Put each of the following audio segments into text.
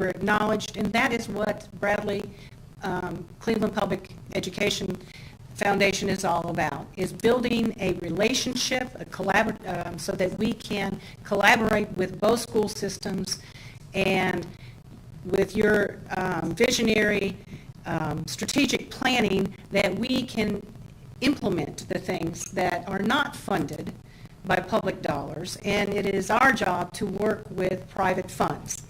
were acknowledged, and that is what Bradley Cleveland Public Education Foundation is all about, is building a relationship, so that we can collaborate with both school systems, and with your visionary strategic planning, that we can implement the things that are not funded by public dollars, and it is our job to work with private funds.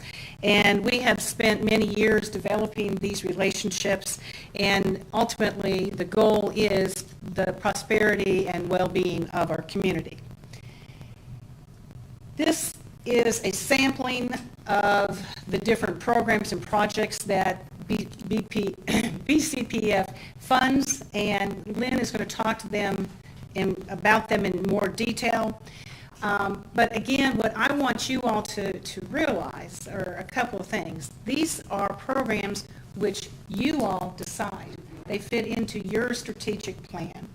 And we have spent many years developing these relationships, and ultimately the goal is the prosperity and well-being of our community. This is a sampling of the different programs and projects that BCPF funds, and Lynn is going to talk to them about them in more detail. But again, what I want you all to realize are a couple of things. These are programs which you all decide. They fit into your strategic plan.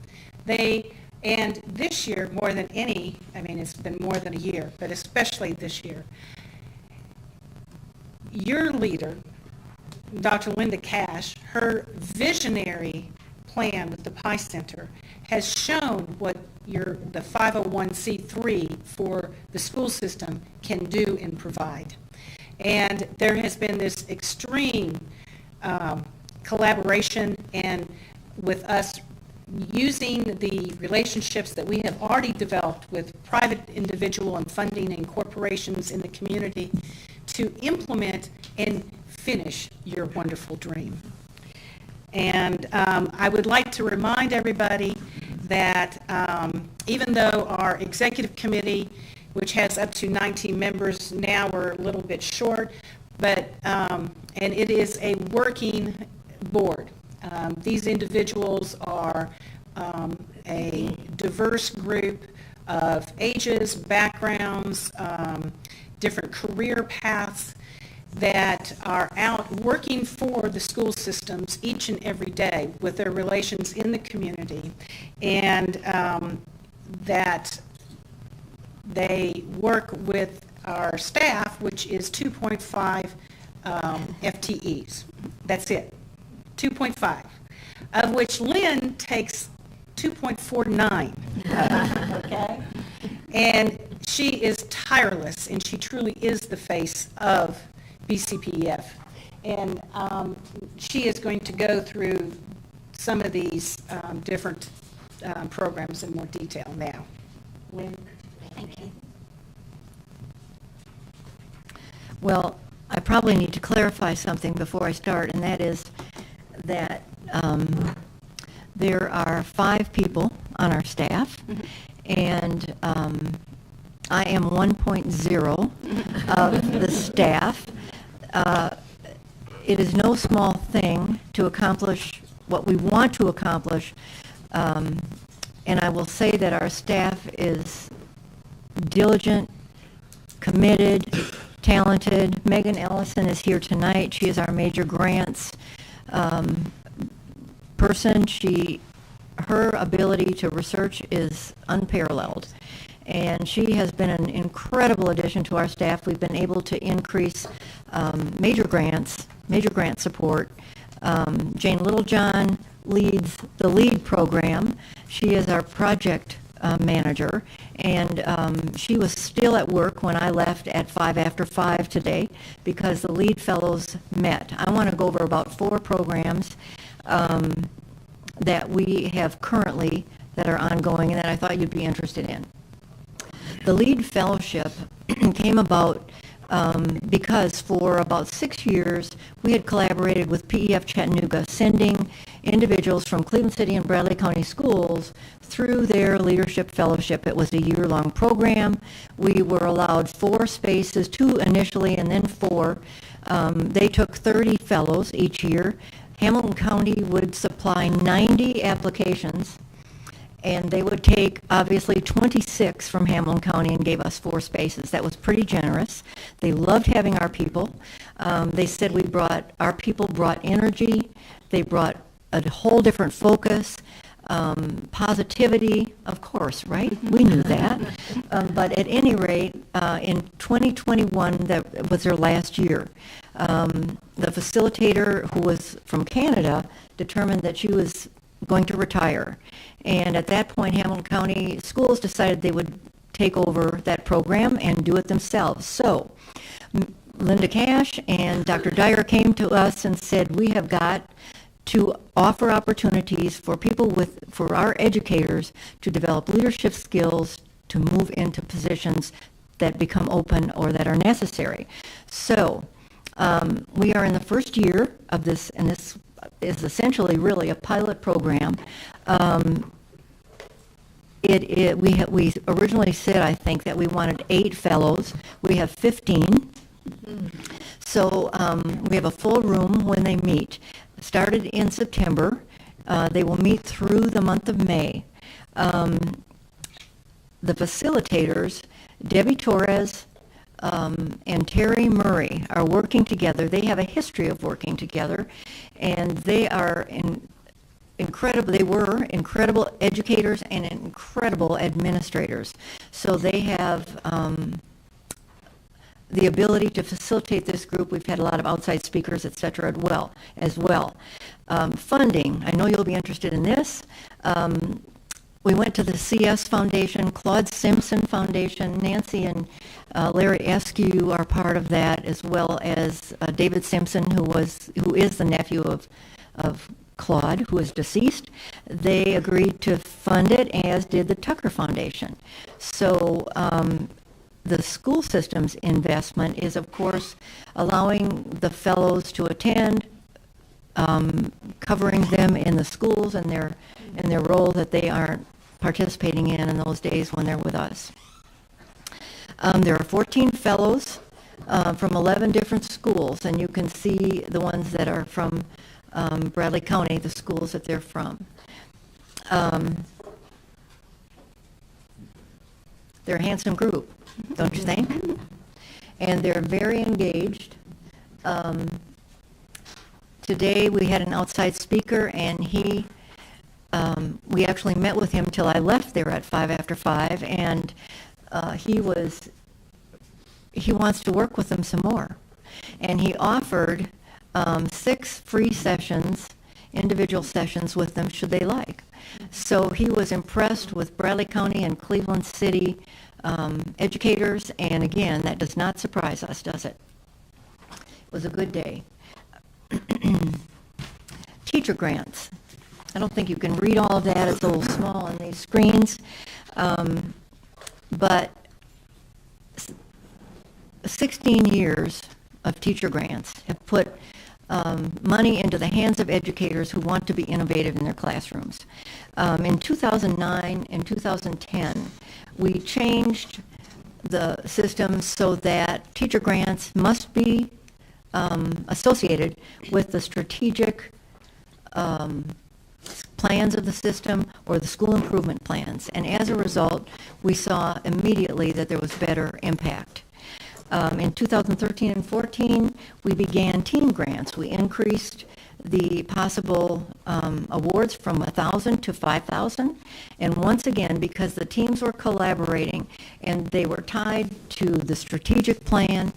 And this year, more than any, I mean, it's been more than a year, but especially this year, your leader, Dr. Linda Cash, her visionary plan with the Pi Center has shown what the 501c3 for the school system can do and provide. And there has been this extreme collaboration, and with us using the relationships that we have already developed with private individual and funding and corporations in the community to implement and finish your wonderful dream. And I would like to remind everybody that even though our executive committee, which has up to 19 members, now we're a little bit short, but and it is a working board. These individuals are a diverse group of ages, backgrounds, different career paths, that are out working for the school systems each and every day with their relations in the community, and that they work with our staff, which is 2.5 FTEs. That's it, 2.5, of which Lynn takes 2.49, okay? And she is tireless, and she truly is the face of BCPF. And she is going to go through some of these different programs in more detail now. Lynn? Thank you. Well, I probably need to clarify something before I start, and that is that there are 5 people on our staff, and I am 1.0 of the staff. It is no small thing to accomplish what we want to accomplish, and I will say that our staff is diligent, committed, talented. Megan Ellison is here tonight. She is our major grants person. Her ability to research is unparalleled, and she has been an incredible addition to our staff. We've been able to increase major grant support. Jane Littlejohn leads the LEAD program. She is our project manager, and she was still at work when I left at 5 after 5 today because the LEAD fellows met. I want to go over about 4 programs that we have currently that are ongoing and that I thought you'd be interested in. The LEAD Fellowship came about because for about 6 years we had collaborated with PEF Chattanooga, sending individuals from Cleveland City and Bradley County schools through their leadership fellowship. It was a year-long program. We were allowed 4 spaces, 2 initially and then 4. They took 30 fellows each year. Hamilton County would supply 90 applications, and they would take, obviously, 26 from Hamilton County and gave us 4 spaces. That was pretty generous. They loved having our people. They said our people brought energy. They brought a whole different focus. positivity, of course, right? We knew that. But at any rate, in 2021, that was their last year. The facilitator, who was from Canada, determined that she was going to retire. And at that point, Hamilton County Schools decided they would take over that program and do it themselves. So Linda Cash and Dr. Dyer came to us and said, we have got to offer opportunities for for our educators to develop leadership skills to move into positions that become open or that are necessary. So we are in the first year of this, and this is essentially really a pilot program. We originally said, I think, that we wanted 8 fellows. We have 15. So we have a full room when they meet. Started in September. They will meet through the month of May. The facilitators, Debbie Torres and Terry Murray, are working together. They have a history of working together, and they are incredible. They were incredible educators and incredible administrators. So they have the ability to facilitate this group. We've had a lot of outside speakers, et cetera, as well. Funding, I know you'll be interested in this. We went to the CS Foundation, Claude Simpson Foundation. Nancy and Larry Askew are part of that, as well as David Simpson, who is the nephew of Claude, who is deceased. They agreed to fund it, as did the Tucker Foundation. So the school systems investment is, of course, allowing the fellows to attend, covering them in the schools and their role that they aren't participating in those days when they're with us. There are 14 fellows from 11 different schools, and you can see the ones that are from Bradley County, the schools that they're from. They're a handsome group, don't you think? And they're very engaged. Today we had an outside speaker, and we actually met with him till I left there at 5 after 5, and he wants to work with them some more. And he offered 6 free sessions, individual sessions with them, should they like. So he was impressed with Bradley County and Cleveland City educators, and again, that does not surprise us, does it? It was a good day. Teacher grants. I don't think you can read all of that. It's a little small on these screens. But 16 years of teacher grants have put money into the hands of educators who want to be innovative in their classrooms. In 2009 and 2010, we changed the system so that teacher grants must be associated with the strategic plans of the system or the school improvement plans. And as a result, we saw immediately that there was better impact. In 2013 and 14, we began team grants. We increased the possible awards from 1,000 to 5,000. And once again, because the teams were collaborating and they were tied to the strategic plan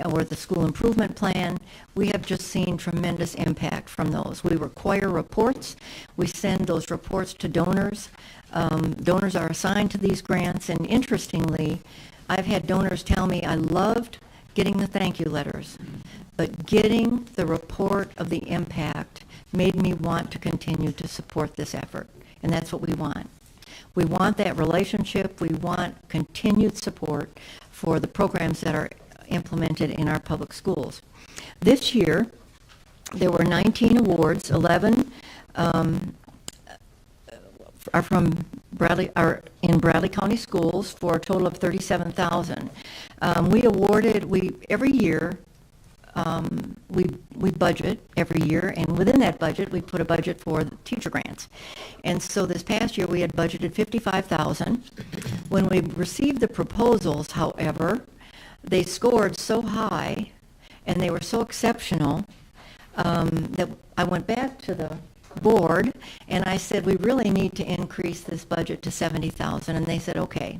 or the school improvement plan, we have just seen tremendous impact from those. We require reports. We send those reports to donors. Donors are assigned to these grants, and interestingly, I've had donors tell me, I loved getting the thank you letters, but getting the report of the impact made me want to continue to support this effort, and that's what we want. We want that relationship. We want continued support for the programs that are implemented in our public schools. This year, there were 19 awards. 11 are from in Bradley County Schools for a total of $37,000. Every year, we budget every year, and within that budget, we put a budget for the teacher grants. And so this past year, we had budgeted $55,000. When we received the proposals, however, they scored so high and they were so exceptional that I went back to the board, and I said, we really need to increase this budget to $70,000, and they said, okay.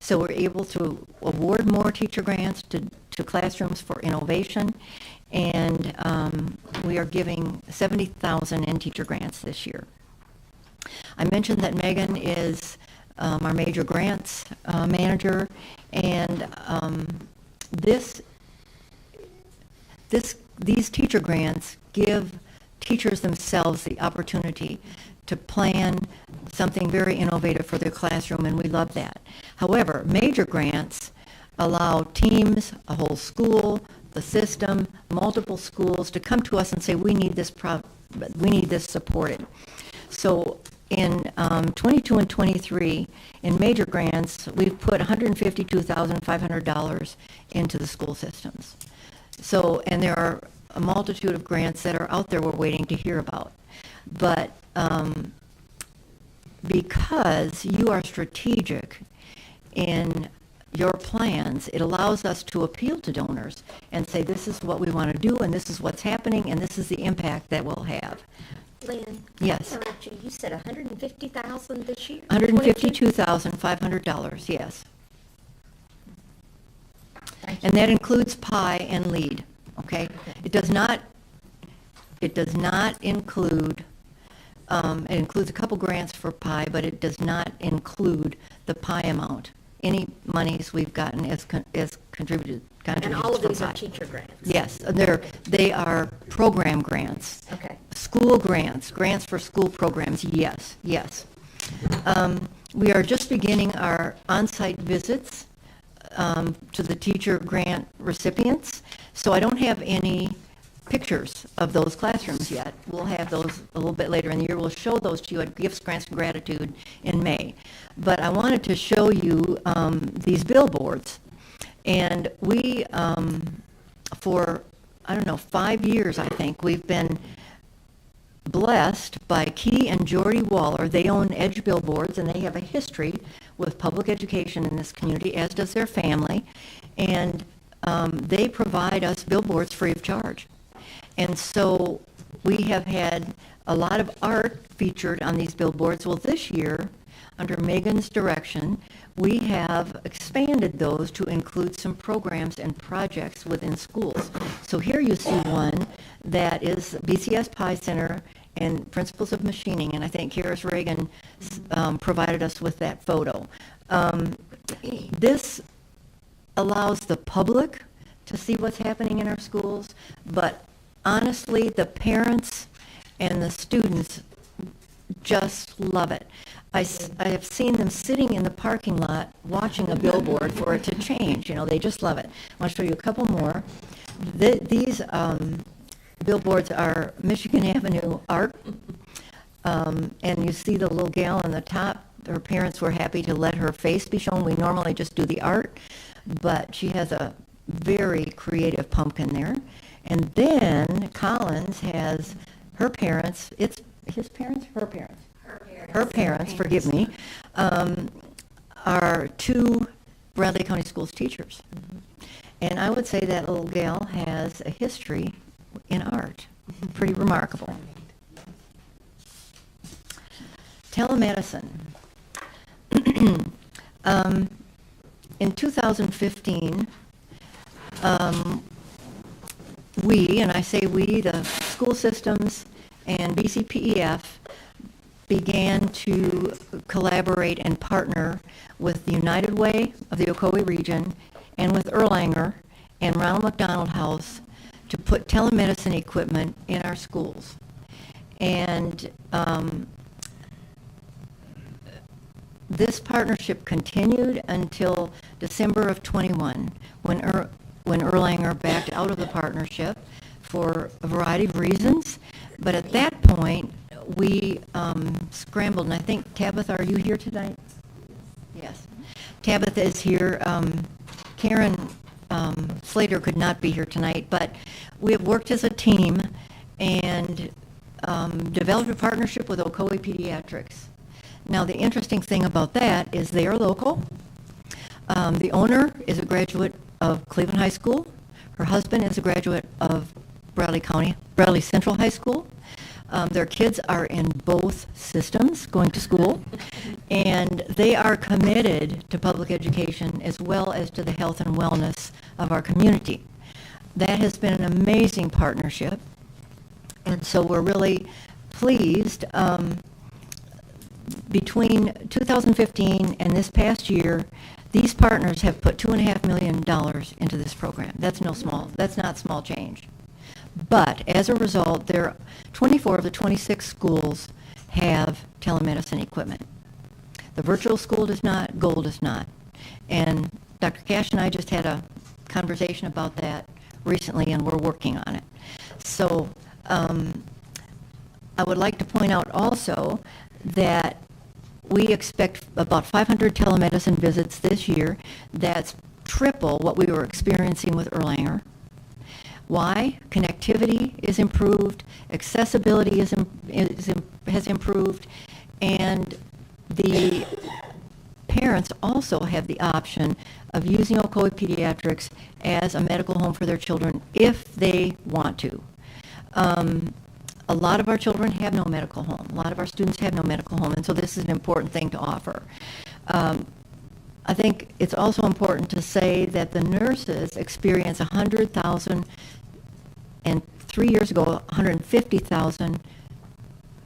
So we're able to award more teacher grants to classrooms for innovation, and we are giving $70,000 in teacher grants this year. I mentioned that Megan is our major grants manager, and these teacher grants give teachers themselves the opportunity to plan something very innovative for their classroom, and we love that. However, major grants allow teams, a whole school, the system, multiple schools to come to us and say, we need this supported. So in 22 and 23, in major grants, we've put $152,500 into the school systems. So, and there are a multitude of grants that are out there we're waiting to hear about. But because you are strategic in your plans, it allows us to appeal to donors and say, this is what we want to do, and this is what's happening, and this is the impact that we'll have. Lynn, Yes. you said $150,000 this year? $152,500, yes. And that includes PI and LEAD, okay? It does not include, it includes a couple grants for PI, but it does not include the PI amount. Any monies we've gotten is contributed And all of for these are PI. teacher grants? Yes, they are program grants. Okay. School grants, grants for school programs, yes. We are just beginning our on-site visits to the teacher grant recipients, so I don't have any pictures of those classrooms yet. We'll have those a little bit later in the year. We'll show those to you at Gifts, Grants, and Gratitude in May. But I wanted to show you these billboards. And we, for, 5 years, I think, we've been blessed by Key and Jordy Waller. They own Edge Billboards, and they have a history with public education in this community, as does their family. And they provide us billboards free of charge. And so we have had a lot of art featured on these billboards. Well, this year, under Megan's direction, we have expanded those to include some programs and projects within schools. So here you see one that is BCS Pi Center and Principles of Machining, and I think Karis Reagan provided us with that photo. This allows the public to see what's happening in our schools, but honestly, the parents and the students just love it. I have seen them sitting in the parking lot watching a billboard for it to change. They just love it. I want to show you a couple more. These billboards are Michigan Avenue art, and you see the little gal on the top. Her parents were happy to let her face be shown. We normally just do the art, but she has a very creative pumpkin there. And then Collins has her parents, it's his parents, her parents? Her parents, forgive me, are two Bradley County Schools teachers. And I would say that little gal has a history in art. Pretty remarkable. Telemedicine. In 2015, we, and I say we, the school systems and BCPEF, began to collaborate and partner with the United Way of the Ocoee region and with Erlanger and Ronald McDonald House to put telemedicine equipment in our schools. And this partnership continued until December of 21, when Erlanger backed out of the partnership for a variety of reasons. But at that point, we scrambled, and I think, Tabitha, are you here tonight? Yes. Tabitha is here. Karen Slater could not be here tonight, but we have worked as a team and developed a partnership with Ocoee Pediatrics. Now, the interesting thing about that is they are local. The owner is a graduate of Cleveland High School. Her husband is a graduate of Bradley Central High School. Their kids are in both systems, going to school, and they are committed to public education as well as to the health and wellness of our community. That has been an amazing partnership, and so we're really pleased. Between 2015 and this past year, these partners have put $2.5 million into this program. That's not small change. But as a result, 24 of the 26 schools have telemedicine equipment. The virtual school does not, Gold does not. And Dr. Cash and I just had a conversation about that recently, and we're working on it. So I would like to point out also that we expect about 500 telemedicine visits this year. That's triple what we were experiencing with Erlanger. Why? Connectivity is improved, accessibility has improved, and the parents also have the option of using Ocoee Pediatrics as a medical home for their children if they want to. A lot of our children have no medical home. A lot of our students have no medical home, and so this is an important thing to offer. I think it's also important to say that the nurses experience 100,000, and 3 years ago, 150,000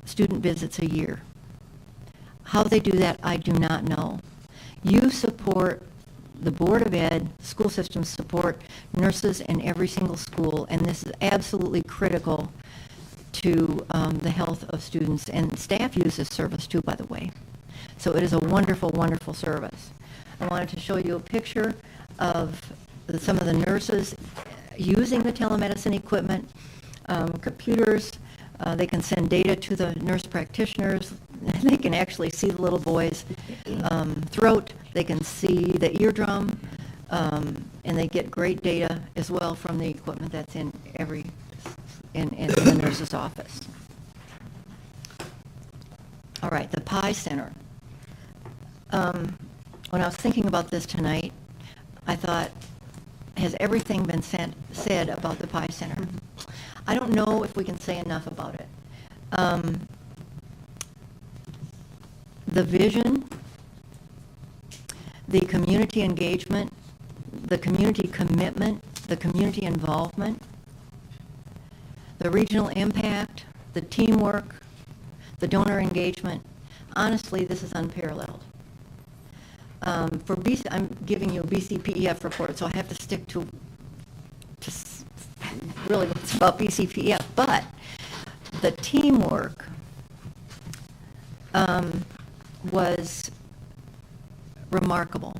student visits a year. How they do that, I do not know. You support, the Board of Ed, school systems support nurses in every single school, and this is absolutely critical to the health of students, and staff use this service too, by the way. So it is a wonderful, wonderful service. I wanted to show you a picture of some of the nurses using the telemedicine equipment, computers. They can send data to the nurse practitioners. They can actually see the little boy's throat. They can see the eardrum, and they get great data as well from the equipment that's in the nurse's office. All right, the PI Center. When I was thinking about this tonight, I thought, has everything been said about the PI Center? I don't know if we can say enough about it. The vision, the community engagement, the community commitment, the community involvement, the regional impact, the teamwork, the donor engagement, honestly, this is unparalleled. For BC, I'm giving you a BCPEF report, so I have to stick to really what's about BCPEF, but the teamwork was remarkable.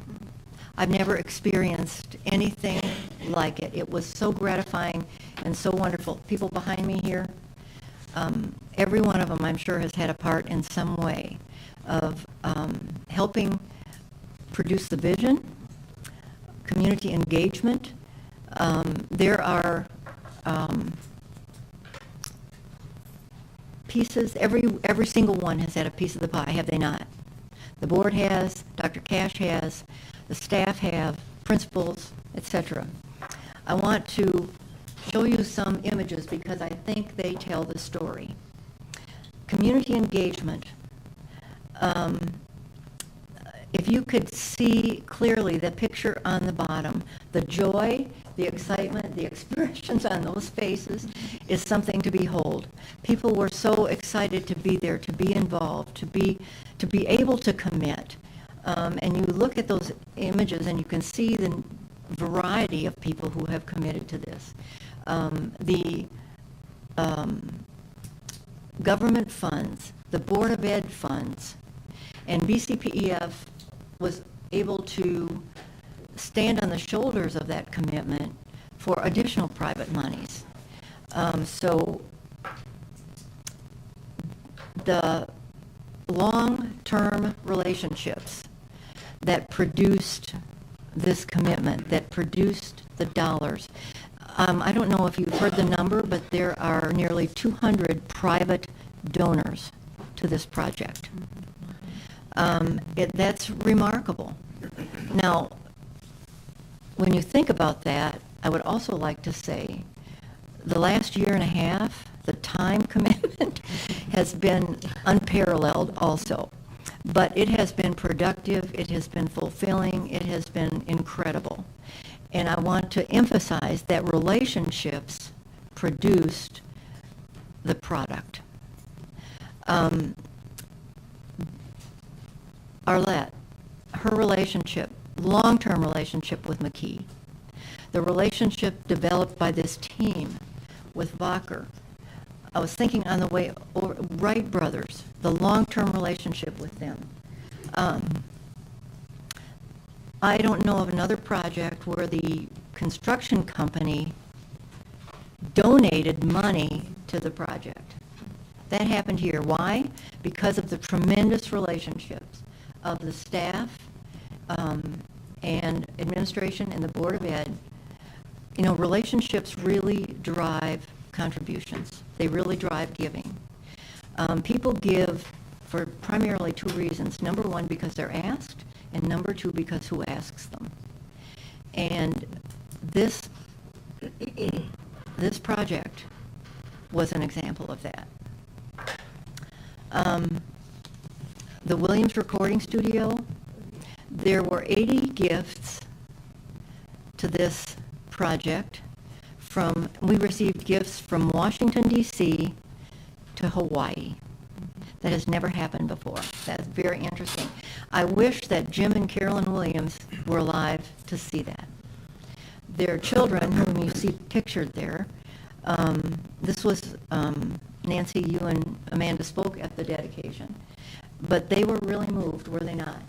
I've never experienced anything like it. It was so gratifying and so wonderful. People behind me here, every one of them, I'm sure, has had a part in some way of helping produce the vision, community engagement. There are pieces, every single one has had a piece of the pie, have they not? The board has, Dr. Cash has, the staff have, principals, etc. I want to show you some images because I think they tell the story. Community engagement. If you could see clearly the picture on the bottom, the joy, the excitement, the expressions on those faces is something to behold. People were so excited to be there, to be involved, to be able to commit. And you look at those images and you can see the variety of people who have committed to this. The government funds, the Board of Ed funds, and BCPEF was able to stand on the shoulders of that commitment for additional private monies. So the long-term relationships that produced this commitment, that produced the dollars. I don't know if you've heard the number, but there are nearly 200 private donors to this project. That's remarkable. Now, when you think about that, I would also like to say the last year and a half, the time commitment has been unparalleled also. But it has been productive, it has been fulfilling, it has been incredible. And I want to emphasize that relationships produced the product. Arlette, her relationship, long-term relationship with McKee, the relationship developed by this team with Vacher. I was thinking on the way over, Wright brothers, the long-term relationship with them. I don't know of another project where the construction company donated money to the project. That happened here. Why? Because of the tremendous relationships of the staff and administration and the Board of Ed. You know, relationships really drive contributions. They really drive giving. People give for primarily two reasons. Number one, because they're asked, and number two, because who asks them. And this project was an example of that. The Williams Recording Studio, there were 80 gifts to this project. We received gifts from Washington, D.C. to Hawaii. That has never happened before. That's very interesting. I wish that Jim and Carolyn Williams were alive to see that. Their children, whom you see pictured there, this was, Nancy, you and Amanda spoke at the dedication, but they were really moved, were they not?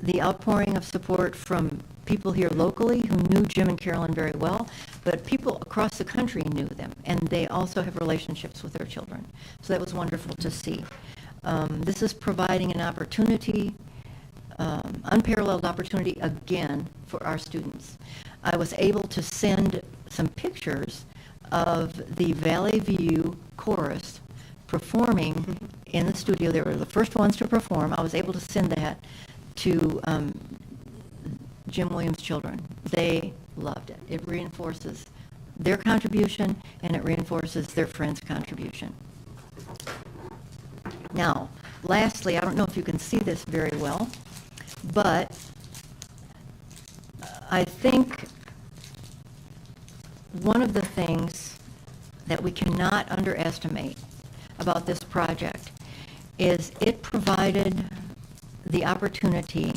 The outpouring of support from people here locally who knew Jim and Carolyn very well, but people across the country knew them, and they also have relationships with their children. So that was wonderful to see. This is providing an opportunity, unparalleled opportunity again for our students. I was able to send some pictures of the Valley View Chorus performing in the studio. They were the first ones to perform. I was able to send that to Jim Williams' children. They loved it. It reinforces their contribution, and it reinforces their friends' contribution. Now, lastly, I don't know if you can see this very well, but I think one of the things that we cannot underestimate about this project is it provided the opportunity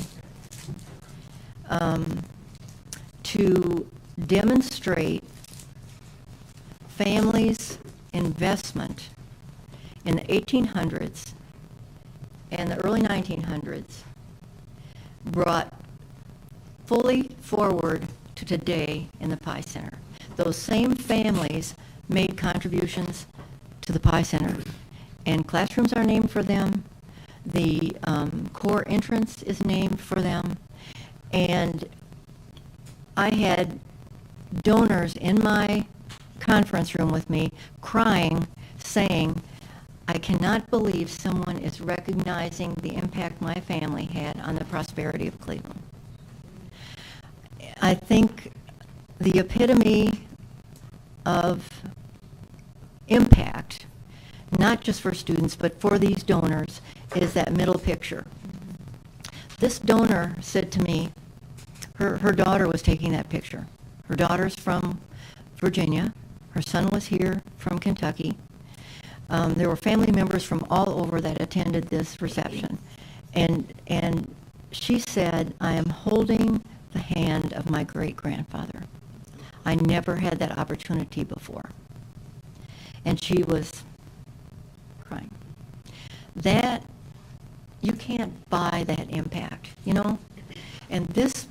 to demonstrate families' investment in the 1800s and the early 1900s brought fully forward to today in the Pie Center. Those same families made contributions to the Pie Center, and classrooms are named for them. The core entrance is named for them, and I had donors in my conference room with me crying, saying, I cannot believe someone is recognizing the impact my family had on the prosperity of Cleveland. I think the epitome of impact, not just for students, but for these donors, is that middle picture. This donor said to me, her daughter was taking that picture. Her daughter's from Virginia. Her son was here from Kentucky. There were family members from all over that attended this reception. And she said, I am holding the hand of my great-grandfather. I never had that opportunity before. And she was crying. That, you can't buy that impact, you know? And this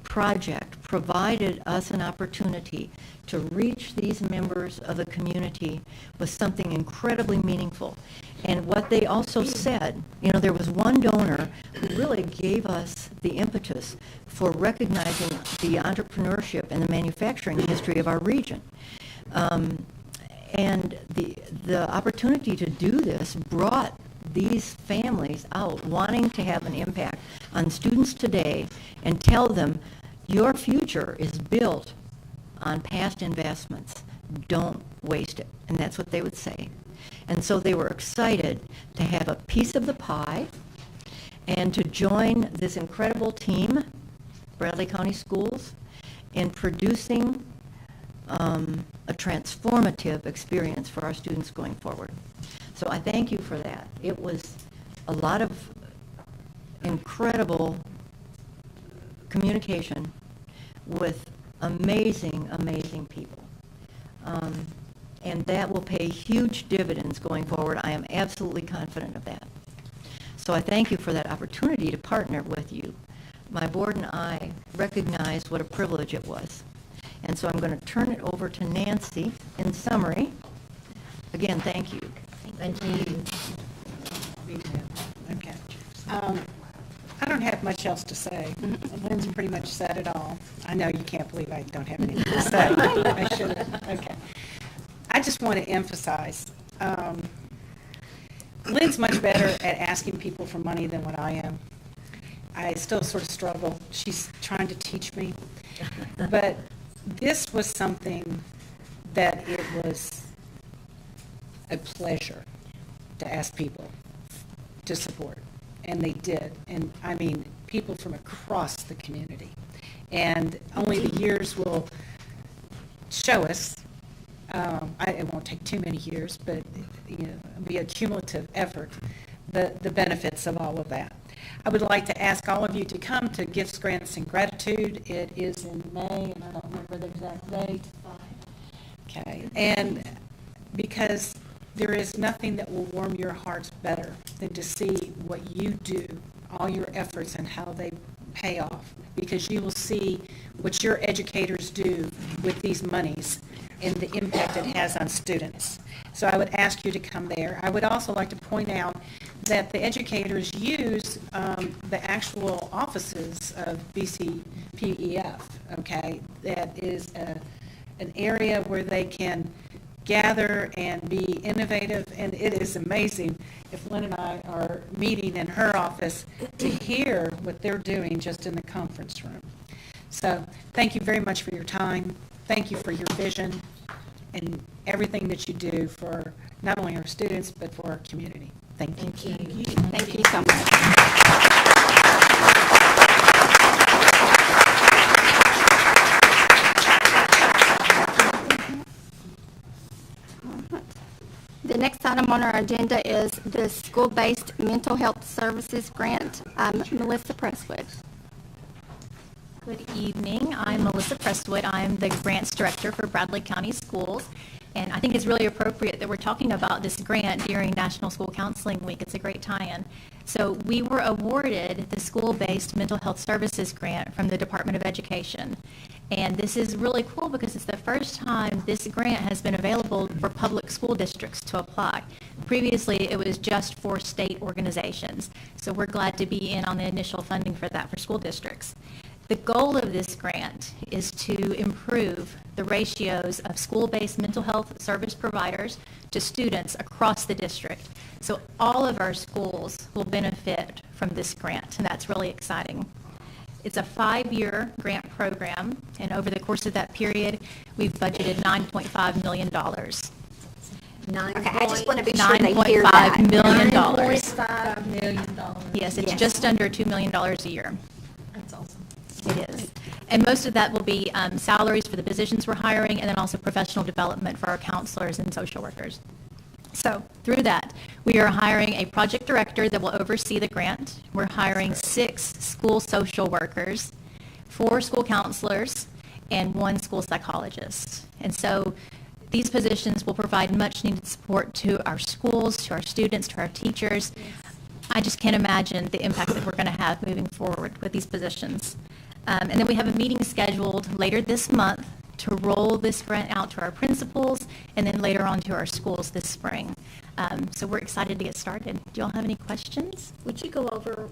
project provided us an opportunity to reach these members of the community with something incredibly meaningful. And what they also said, you know, there was one donor who really gave us the impetus for recognizing the entrepreneurship and the manufacturing history of our region. And the opportunity to do this brought these families out wanting to have an impact on students today and tell them your future is built on past investments. don't waste it. And that's what they would say. And so they were excited to have a piece of the pie and to join this incredible team, Bradley County Schools, in producing a transformative experience for our students going forward. So I thank you for that. It was a lot of incredible communication with amazing, amazing people. And that will pay huge dividends going forward. I am absolutely confident of that. So I thank you for that opportunity to partner with you. My board and I recognize what a privilege it was. And so I'm going to turn it over to Nancy in summary. Again, thank you. Thank you. Okay. I don't have much else to say. Lynn's pretty much said it all. I know you can't believe I don't have anything to say. I should have. Okay. I just want to emphasize, Lynn's much better at asking people for money than what I am. I still sort of struggle. She's trying to teach me. But this was something that it was a pleasure to ask people to support. And they did. And I mean, people from across the community. And only the years will show us. It won't take too many years, but it'll be a cumulative effort, the benefits of all of that. I would like to ask all of you to come to Gifts, Grants, and Gratitude. It is in May, and I don't remember the exact date. Okay, and because there is nothing that will warm your hearts better than to see what you do, all your efforts and how they pay off, because you will see what your educators do with these monies and the impact it has on students. So I would ask you to come there. I would also like to point out that the educators use the actual offices of BCPEF, okay? That is an area where they can gather and be innovative, and it is amazing if Lynn and I are meeting in her office to hear what they're doing just in the conference room. So thank you very much for your time. Thank you for your vision and everything that you do for not only our students, but for our community. Thank you. Thank you. Thank you so much. The next item on our agenda is the school-based mental health services grant. Melissa Presswood. Good evening. I'm Melissa Presswood. I'm the grants director for Bradley County Schools. And I think it's really appropriate that we're talking about this grant during National School Counseling Week. It's a great tie-in. So we were awarded the school-based mental health services grant from the Department of Education. And this is really cool because it's the first time this grant has been available for public school districts to apply. Previously, it was just for state organizations. So we're glad to be in on the initial funding for that for school districts. The goal of this grant is to improve the ratios of school-based mental health service providers to students across the district. So all of our schools will benefit from this grant, and that's really exciting. It's a 5-year grant program, and over the course of that period, we've budgeted $9.5 million. Okay, I just want to be sure they hear that. $9.5 million. $9.5 million. Yes, it's Yes. just under $2 million a year. That's awesome. It is. And most of that will be salaries for the positions we're hiring, and then also professional development for our counselors and social workers. So through that, we are hiring a project director that will oversee the grant. We're hiring 6 school social workers, 4 school counselors, and 1 school psychologist. And so these positions will provide much needed support to our schools, to our students, to our teachers. I just can't imagine the impact that we're going to have moving forward with these positions. And then we have a meeting scheduled later this month to roll this grant out to our principals and then later on to our schools this spring. So we're excited to get started. Do you all have any questions? Would you go over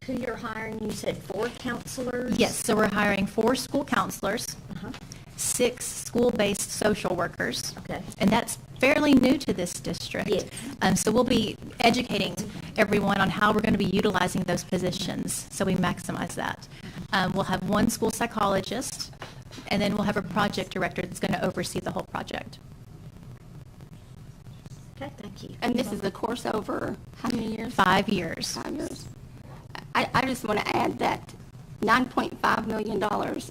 who you're hiring? You said 4 counselors? Yes, so we're hiring 4 school counselors, Uh-huh. 6 school-based social workers. Okay. And that's fairly new to this district. Yes. So we'll be educating everyone on how we're going to be utilizing those positions so we maximize that. We'll have 1 school psychologist, And then we'll have a project director that's going to oversee the whole project. Okay, thank you. And this is a course over how many years? 5 years. 5 years. I just want to add that $9.5 million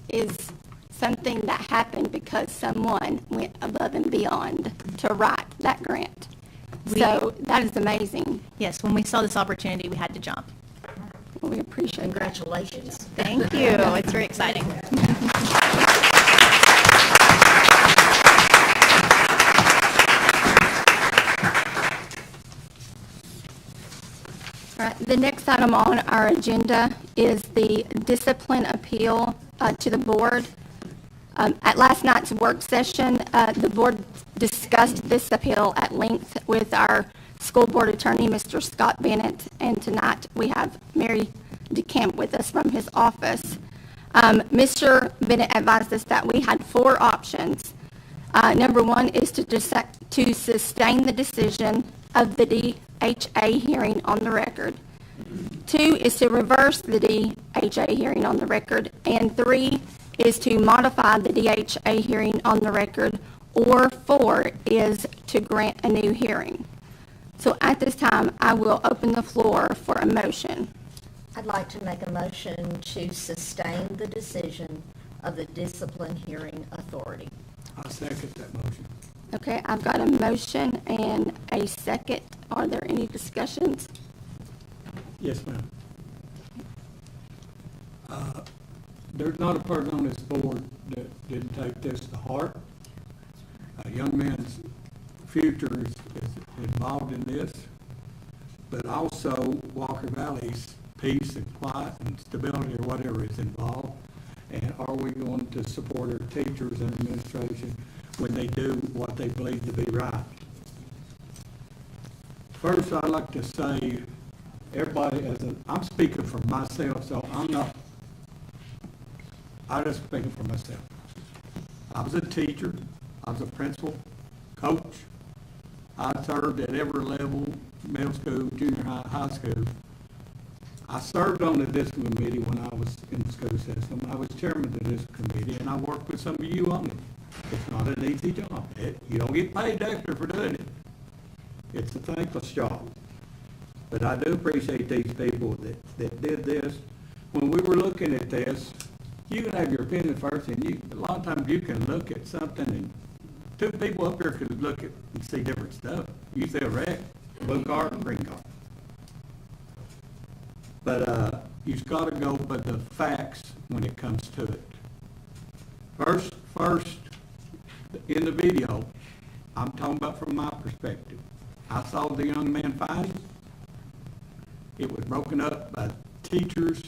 is something that happened because someone went above and beyond to write that grant. So that is amazing. Yes, when we saw this opportunity, we had to jump. We appreciate that. Congratulations. Thank you. It's very exciting. All right, the next item on our agenda is the discipline appeal to the board. At last night's work session, the board discussed this appeal at length with our school board attorney, Mr. Scott Bennett, and tonight we have Mary DeCamp with us from his office. Mr. Bennett advised us that we had 4 options. Number 1 is to sustain the decision of the DHA hearing on the record. 2 is to reverse the DHA hearing on the record. And 3 is to modify the DHA hearing on the record. Or 4 is to grant a new hearing. So at this time, I will open the floor for a motion. I'd like to make a motion to sustain the decision of the Discipline Hearing Authority. I second that motion. Okay, I've got a motion and a second. Are there any discussions? Yes, ma'am. There's not a person on this board that didn't take this to heart. A young man's future is involved in this, but also Walker Valley's peace and quiet and stability or whatever is involved. And are we going to support our teachers and administration when they do what they believe to be right? First, I'd like to say, everybody, I'm speaking for myself, so I'm just speaking for myself. I was a teacher, I was a principal, coach. I served at every level, middle school, junior high, high school. I served on the discipline committee when I was in the school system. I was chairman of the discipline committee, and I worked with some of you on it. It's not an easy job. You don't get paid extra for doing it. It's a thankless job. But I do appreciate these people that did this. When we were looking at this, you can have your opinion first, and a lot of times you can look at something, and 2 people up here could look at and see different stuff. You see a red, blue card, green card. But you've got to go by the facts when it comes to it. First, in the video, I'm talking about from my perspective. I saw the young man fighting. It was broken up by teachers,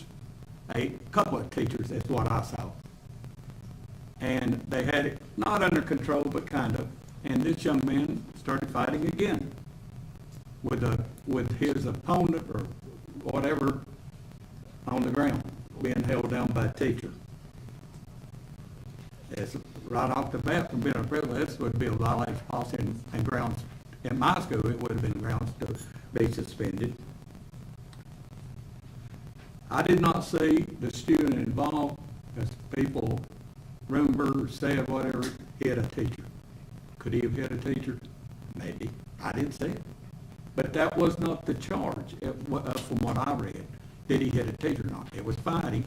a couple of teachers, that's what I saw. And they had it not under control, but kind of. And this young man started fighting again with his opponent or whatever on the ground, being held down by a teacher. It's right off the bat, from being a privilege, this would be a violation of policy and grounds. In my school, it would have been grounds to be suspended. I did not see the student involved, as people rumor said, whatever, hit a teacher. Could he have hit a teacher? Maybe. I didn't see it. But that was not the charge from what I read. Did he hit a teacher or not? It was fighting,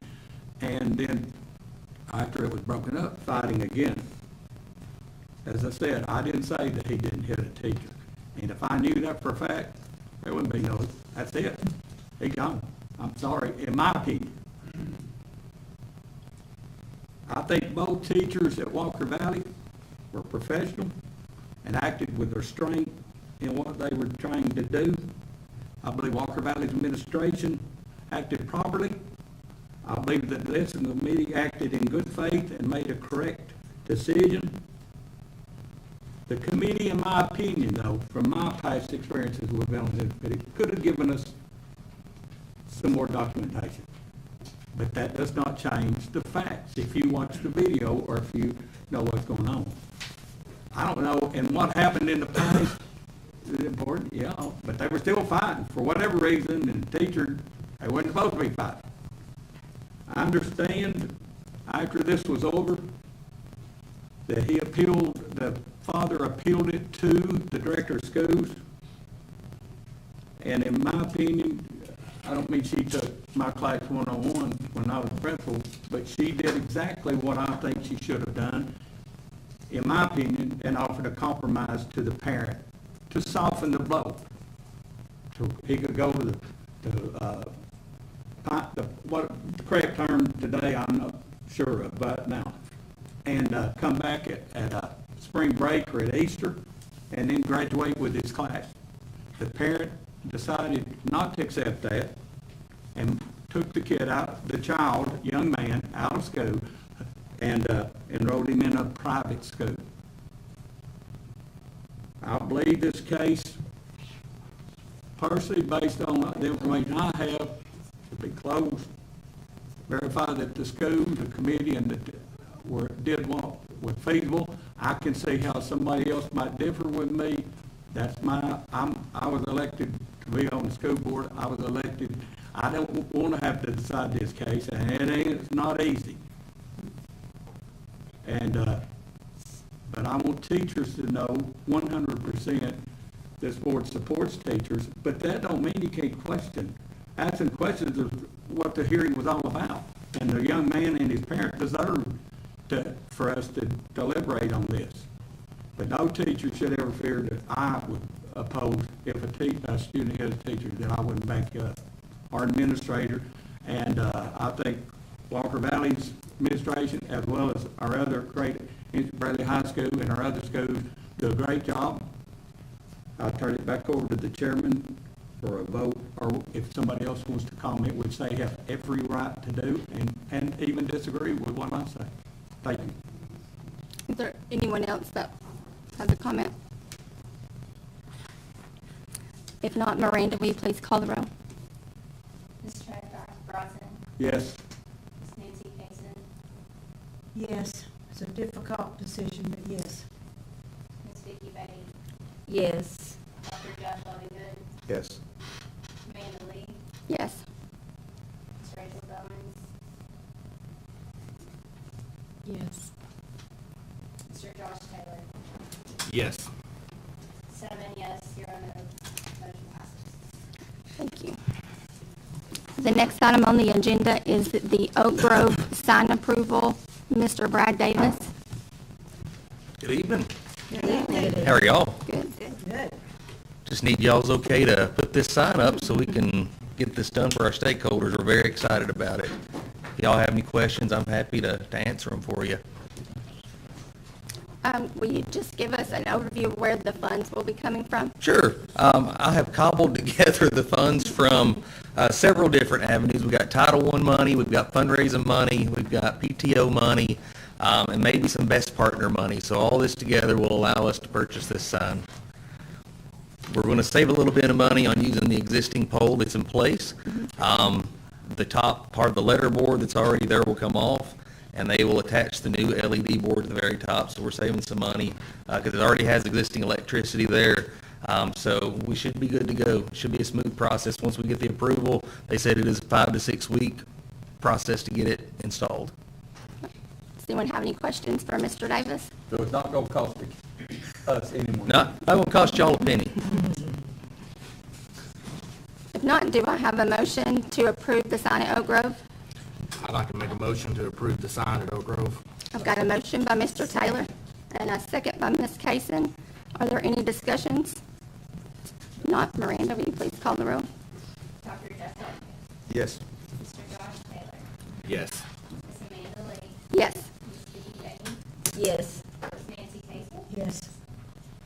and then after it was broken up, fighting again. As I said, I didn't say that he didn't hit a teacher. And if I knew that for a fact, there wouldn't be no, that's it. He gone. I'm sorry, in my opinion. I think both teachers at Walker Valley were professional and acted with their strength in what they were trying to do. I believe Walker Valley's administration acted properly. I believe that this and the committee acted in good faith and made a correct decision. The committee, in my opinion, though, from my past experiences with Valentine's Committee, could have given us some more documentation. But that does not change the facts if you watch the video or if you know what's going on. I don't know, and what happened in the past is important, yeah, but they were still fighting for whatever reason, and the teacher, they weren't supposed to be fighting. I understand after this was over, that the father appealed it to the director of schools. And in my opinion, I don't mean she took my class one-on-one when I was principal, but she did exactly what I think she should have done, in my opinion, and offered a compromise to the parent to soften the blow. So he could go to what the correct term today, I'm not sure of, but now, and come back at spring break or at Easter, and then graduate with his class. The parent decided not to accept that and took young man, out of school and enrolled him in a private school. I believe this case, personally, based on the information I have, should be closed. Verify that the school, the committee, and did what was feasible. I can see how somebody else might differ with me. I was elected to be on the school board. I was elected. I don't want to have to decide this case, and it's not easy. But I want teachers to know 100% this board supports teachers, but that don't mean you can't asking questions of what the hearing was all about. And the young man and his parent deserve for us to deliberate on this. But no teacher should ever fear that I would oppose if a student has a teacher that I wouldn't back up, our administrator. And I think Walker Valley's administration, as well as our other great Bradley High School and our other schools, do a great job. I'll turn it back over to the chairman for a vote, or if somebody else wants to comment, which they have every right to do, and even disagree with what I say. Thank you. Is there anyone else that has a comment? If not, Miranda, will you please call the roll? Mr. Dr. Bronson, Yes. Ms. Nancy Mason, Yes, it's a difficult decision, but yes. Ms. Vicki Betty, Yes. Dr. Josh Lovingood, Yes. Amanda Lee, Yes. Ms. Rachel Bowens, Yes. Mr. Josh Taylor. Yes. 7 yes, 0 no. Motion passes. Thank you. The next item on the agenda is the Oak Grove sign approval. Mr. Brad Davis. Good evening. How are y'all? Good. Good. Just need y'all's okay to put this sign up so we can get this done for our stakeholders. We're very excited about it. If y'all have any questions, I'm happy to answer them for you. Will you just give us an overview of where the funds will be coming from? Sure. I have cobbled together the funds from several different avenues. We've got Title I money, we've got fundraising money, we've got PTO money, and maybe some best partner money. So all this together will allow us to purchase this sign. We're going to save a little bit of money on using the existing pole that's in place. The top part of the letter board that's already there will come off, and they will attach the new LED board to the very top, so we're saving some money because it already has existing electricity there. So we should be good to go. It should be a smooth process. Once we get the approval, they said it is a 5 to 6 week process to get it installed. Does anyone have any questions for Mr. Davis? So it's not going to cost us anymore. Not going to cost y'all a penny. If not, do I have a motion to approve the sign at Oak Grove? I'd like to make a motion to approve the sign at Oak Grove. I've got a motion by Mr. Taylor and a second by Ms. Kaysen. Are there any discussions? If not, Miranda, will you please call the roll? Dr. Josh Lovingood, Yes. Mr. Josh Taylor, Yes. Ms. Amanda Lee, Yes. Ms. Vicki Betty, Yes. Ms. Nancy Mason, Yes.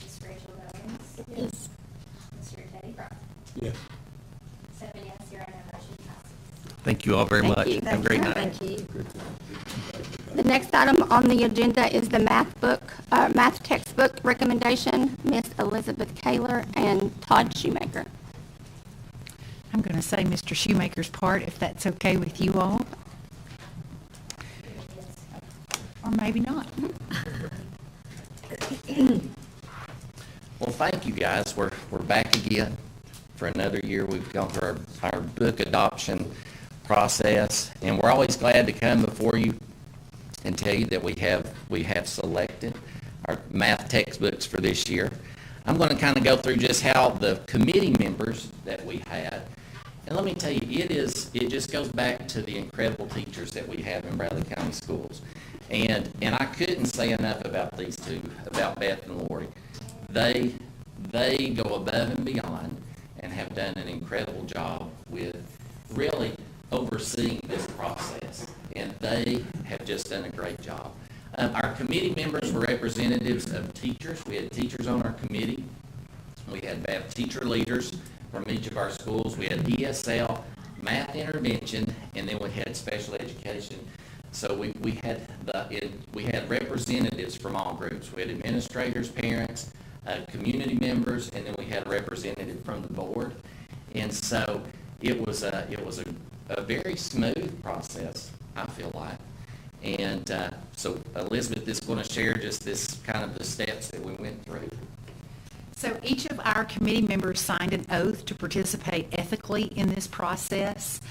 Ms. Rachel Bowens, Yes. Mr. Teddy Bronson. Yes. 7 yes, 0 no. Motion passes. Thank you all very Thank much. you. Have a great night. Thank you. The next item on the agenda is the math textbook recommendation, Miss Elizabeth Kaler and Todd Shoemaker. I'm going to say Mr. Shoemaker's part, if that's okay with you all. Or maybe not. Well, thank you, guys. We're back again for another year. We've gone through our book adoption process, and we're always glad to come before you and tell you that we have selected our math textbooks for this year. I'm going to kind of go through just how the committee members that we had, and let me tell you, it just goes back to the incredible teachers that we have in Bradley County Schools. And I couldn't say enough about these two, about Beth and Lori. They go above and beyond and have done an incredible job with really overseeing this process. And they have just done a great job. Our committee members were representatives of teachers. We had teachers on our committee. We had math teacher leaders from each of our schools. We had ESL, math intervention, and then we had special education. So we had representatives from all groups. We had administrators, parents, community members, and then we had a representative from the board. And so it was a very smooth process, I feel like. And so Elizabeth is going to share just this kind of the steps that we went through. So each of our committee members signed an oath to participate ethically in this process,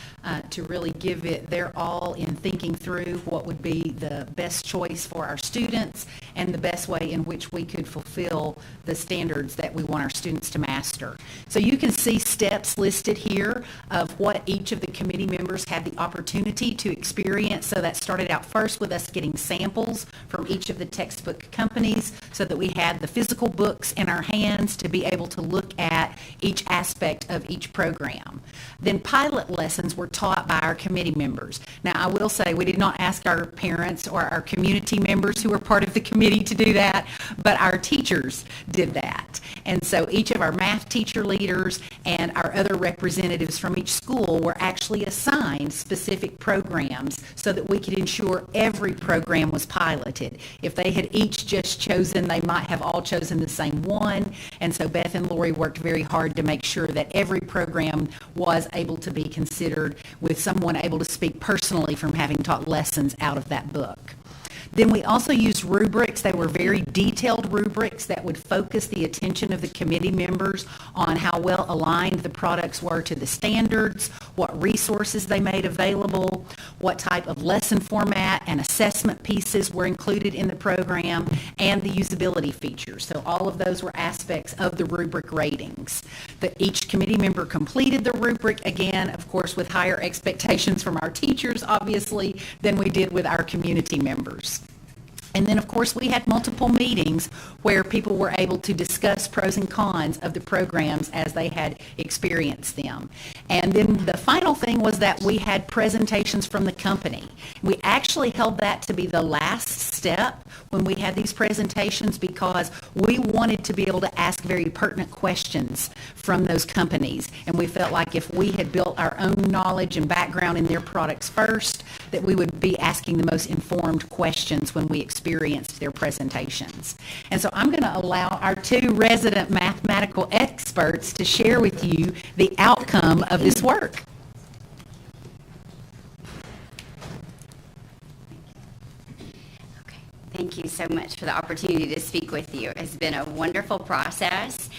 to really give it their all in thinking through what would be the best choice for our students and the best way in which we could fulfill the standards that we want our students to master. So you can see steps listed here of what each of the committee members had the opportunity to experience. So that started out first with us getting samples from each of the textbook companies so that we had the physical books in our hands to be able to look at each aspect of each program. Then pilot lessons were taught by our committee members. Now, I will say we did not ask our parents or our community members who were part of the committee to do that, but our teachers did that. And so each of our math teacher leaders and our other representatives from each school were actually assigned specific programs so that we could ensure every program was piloted. If they had each just chosen, they might have all chosen the same one. And so Beth and Lori worked very hard to make sure that every program was able to be considered with someone able to speak personally from having taught lessons out of that book. Then we also used rubrics. They were very detailed rubrics that would focus the attention of the committee members on how well aligned the products were to the standards, what resources they made available, what type of lesson format and assessment pieces were included in the program, and the usability features. So all of those were aspects of the rubric ratings. Each committee member completed the rubric, again, of course, with higher expectations from our teachers, obviously, than we did with our community members. And then, of course, we had multiple meetings where people were able to discuss pros and cons of the programs as they had experienced them. And then the final thing was that we had presentations from the company. We actually held that to be the last step when we had these presentations because we wanted to be able to ask very pertinent questions from those companies. And we felt like if we had built our own knowledge and background in their products first, that we would be asking the most informed questions when we experienced their presentations. And so I'm going to allow our two resident mathematical experts to share with you the outcome of this work. Thank you so much for the opportunity to speak with you. It's been a wonderful process.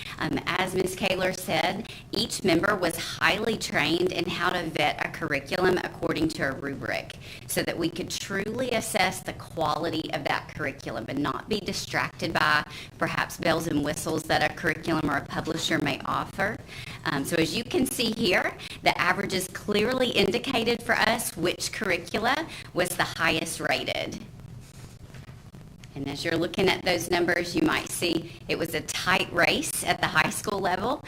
As Ms. Kaler said, each member was highly trained in how to vet a curriculum according to a rubric so that we could truly assess the quality of that curriculum and not be distracted by perhaps bells and whistles that a curriculum or a publisher may offer. So as you can see here, the averages clearly indicated for us which curricula was the highest rated. And as you're looking at those numbers, you might see it was a tight race at the high school level.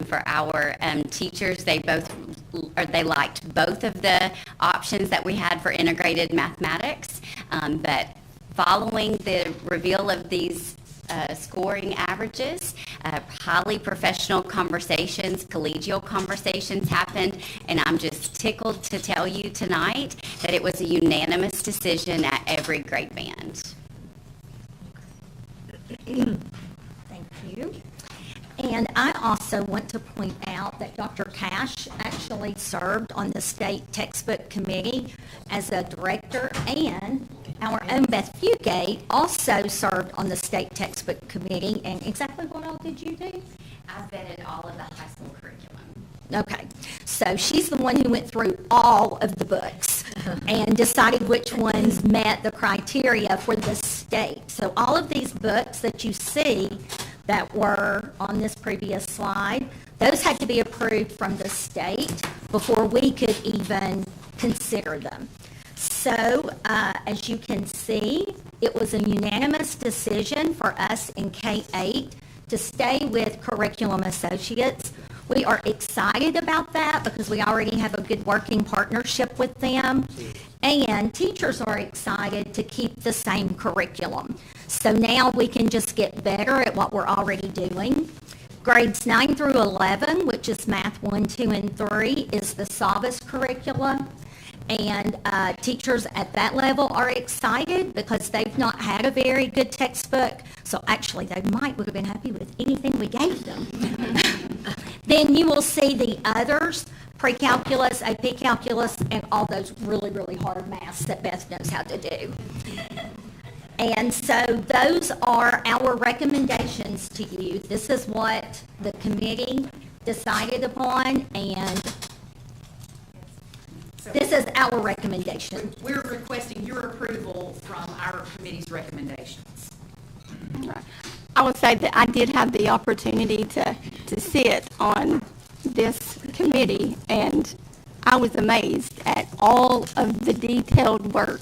For our teachers, they liked both of the options that we had for integrated mathematics. But following the reveal of these scoring averages, highly professional conversations, collegial conversations happened, and I'm just tickled to tell you tonight that it was a unanimous decision at every grade band. Thank you. And I also want to point out that Dr. Cash actually served on the state textbook committee as a director, and our own Beth Fugate also served on the state textbook committee. And exactly what all did you do? I vetted all of the high school curriculum. Okay, so she's the one who went through all of the books. and decided which ones met the criteria for the state. So all of these books that you see that were on this previous slide, those had to be approved from the state before we could even consider them. So, as you can see, it was a unanimous decision for us in K-8 to stay with Curriculum Associates. We are excited about that because we already have a good working partnership with them. And teachers are excited to keep the same curriculum. So now we can just get better at what we're already doing. Grades 9 through 11, which is Math 1, 2, and 3, is the Savas curriculum. And teachers at that level are excited because they've not had a very good textbook. So actually, they would have been happy with anything we gave them. Then you will see the others, pre-calculus, AP calculus, and all those really, really hard maths that Beth knows how to do. And so those are our recommendations to you. This is what the committee decided upon, and this is our recommendation. We're requesting your approval from our committee's recommendations. I would say that I did have the opportunity to sit on this committee, and I was amazed at all of the detailed work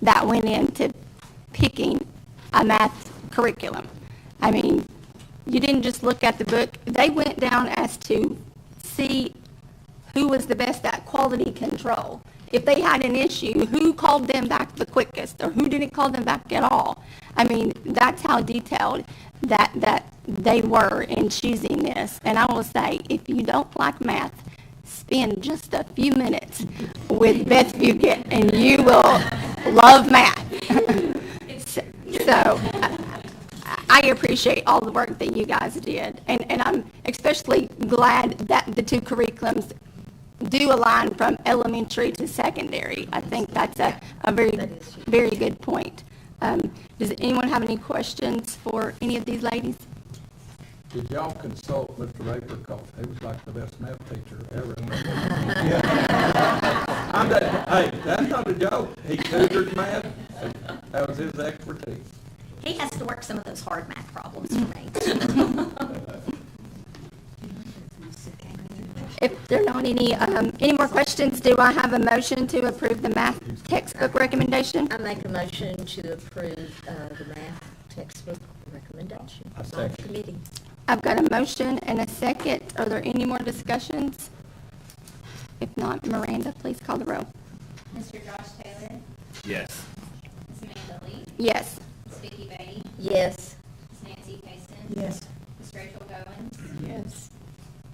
that went into picking a math curriculum. I mean, you didn't just look at the book. They went down as to see who was the best at quality control. If they had an issue, who called them back the quickest, or who didn't call them back at all? I mean, that's how detailed that they were in choosing this. And I will say, if you don't like math, spend just a few minutes with Beth Fugit, and you will love math. So I appreciate all the work that you guys did. And I'm especially glad that the two curriculums do align from elementary to secondary. I think that's a very, very good point. Does anyone have any questions for any of these ladies? Did y'all consult Mr. Raper, because he was like the best math teacher ever? Hey, that's not a joke. He tutored math. That was his expertise. He has to work some of those hard math problems for me. If there are not any more questions, do I have a motion to approve the math textbook recommendation? I make a motion to approve the math textbook recommendation I of second. the committee. I've got a motion and a second. Are there any more discussions? If not, Miranda, please call the roll. Mr. Josh Taylor, Yes. Ms. Amanda Lee, Yes. Ms. Vicki Beatty, Yes. Ms. Nancy Mason, Yes. Ms. Rachel Goins, Yes.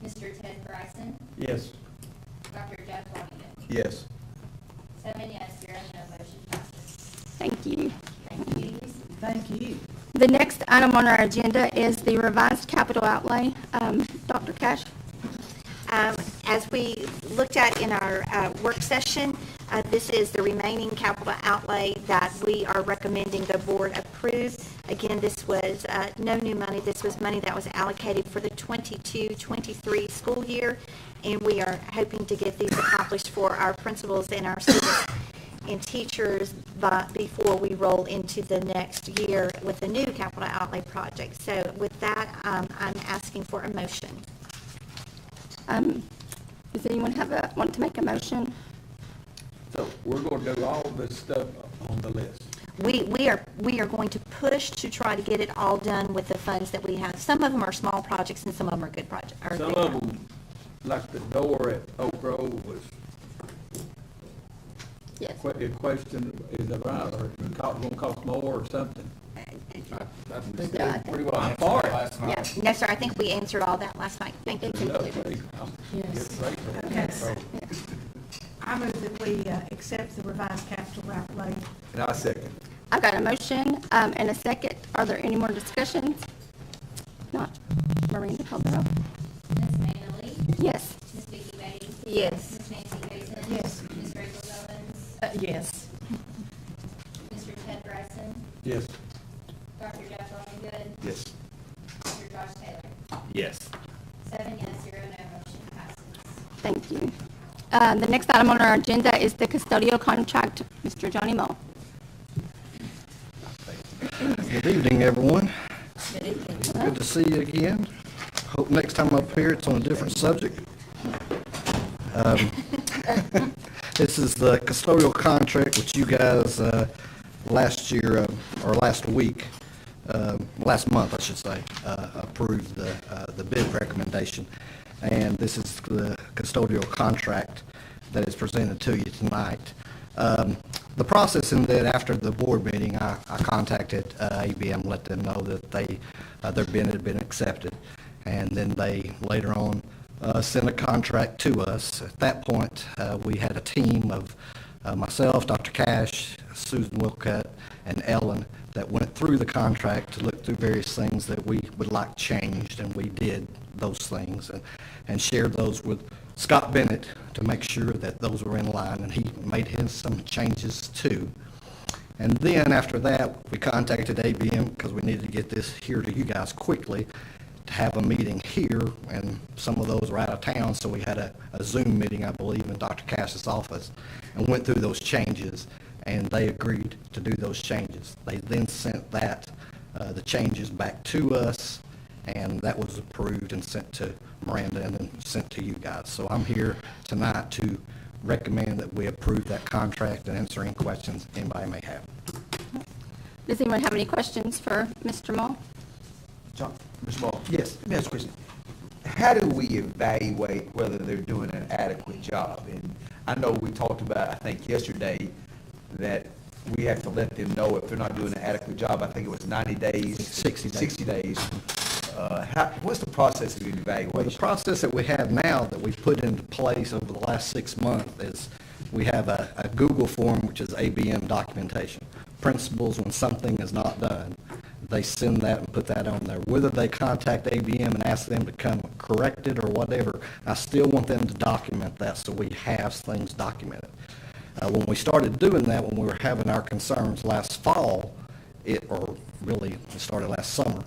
Mr. Ted Bryson, Yes. Dr. Jeff Washington. Yes. 7 yes, 0 no, motion passes. Thank you. Thank you. Thank you. The next item on our agenda is the revised capital outlay. Dr. Cash? As we looked at in our work session, this is the remaining capital outlay that we are recommending the board approve. Again, this was no new money. This was money that was allocated for the 22-23 school year, and we are hoping to get these accomplished for our principals and our students and teachers before we roll into the next year with the new capital outlay project. So with that, I'm asking for a motion. Does anyone want to make a motion? So we're going to do all this stuff on the list. We are going to push to try to get it all done with the funds that we have. Some of them are small projects and some of them are good projects. Some of them, like the door at Oak Grove was Yes. a question, is it right, or is it going to cost more or something? I think Yeah, I they pretty well I'm answered for it it. last night. No, sir, I think we answered all that last night. Thank you. Yes. I move that we accept the revised capital outlay. And I second. I've got a motion and a second. Are there any more discussions? Not. Miranda, call the roll. Ms. Amanda Lee, Yes. Ms. Vicki Beatty, Yes. Ms. Nancy Mason. Yes. Ms. Rachel Goins, Yes. Mr. Ted Bryson, Yes. Dr. Jeff Washington, Yes. Mr. Josh Taylor. Yes. 7 yes, 0 no, motion passes. Thank you. The next item on our agenda is the custodial contract. Mr. Johnny Moe. Good evening, everyone. Good to see you again. Hope next time up here it's on a different subject. This is the custodial contract which you guys last year, or last week, last month, I should say, approved the bid recommendation. And this is the custodial contract that is presented to you tonight. The process in that after the board meeting, I contacted ABM, let them know that their bid had been accepted. And then they later on sent a contract to us. At that point, we had a team of myself, Dr. Cash, Susan Wilcutt, and Ellen that went through the contract to look through various things that we would like changed, and we did those things and shared those with Scott Bennett to make sure that those were in line, and he made some changes too. And then after that, we contacted ABM because we needed to get this here to you guys quickly to have a meeting here, and some of those were out of town, so we had a Zoom meeting, I believe, in Dr. Cash's office, and went through those changes, and they agreed to do those changes. They then sent the changes back to us, and that was approved and sent to Miranda and then sent to you guys. So I'm here tonight to recommend that we approve that contract and answer any questions anybody may have. Does anyone have any questions for Mr. Moe? John, Ms. Moore? Yes. Ms. Christie, how do we evaluate whether they're doing an adequate job? And I know we talked about, I think yesterday, that we have to let them know if they're not doing an adequate job. I think it was 90 days. 60 days. 60 days. What's the process of evaluation? Well, the process that we have now that we've put into place over the last 6 months is we have a Google form, which is ABM documentation. Principals, when something is not done, they send that and put that on there. Whether they contact ABM and ask them to come correct it or whatever, I still want them to document that so we have things documented. When we started doing that, when we were having our concerns last fall, it started last summer,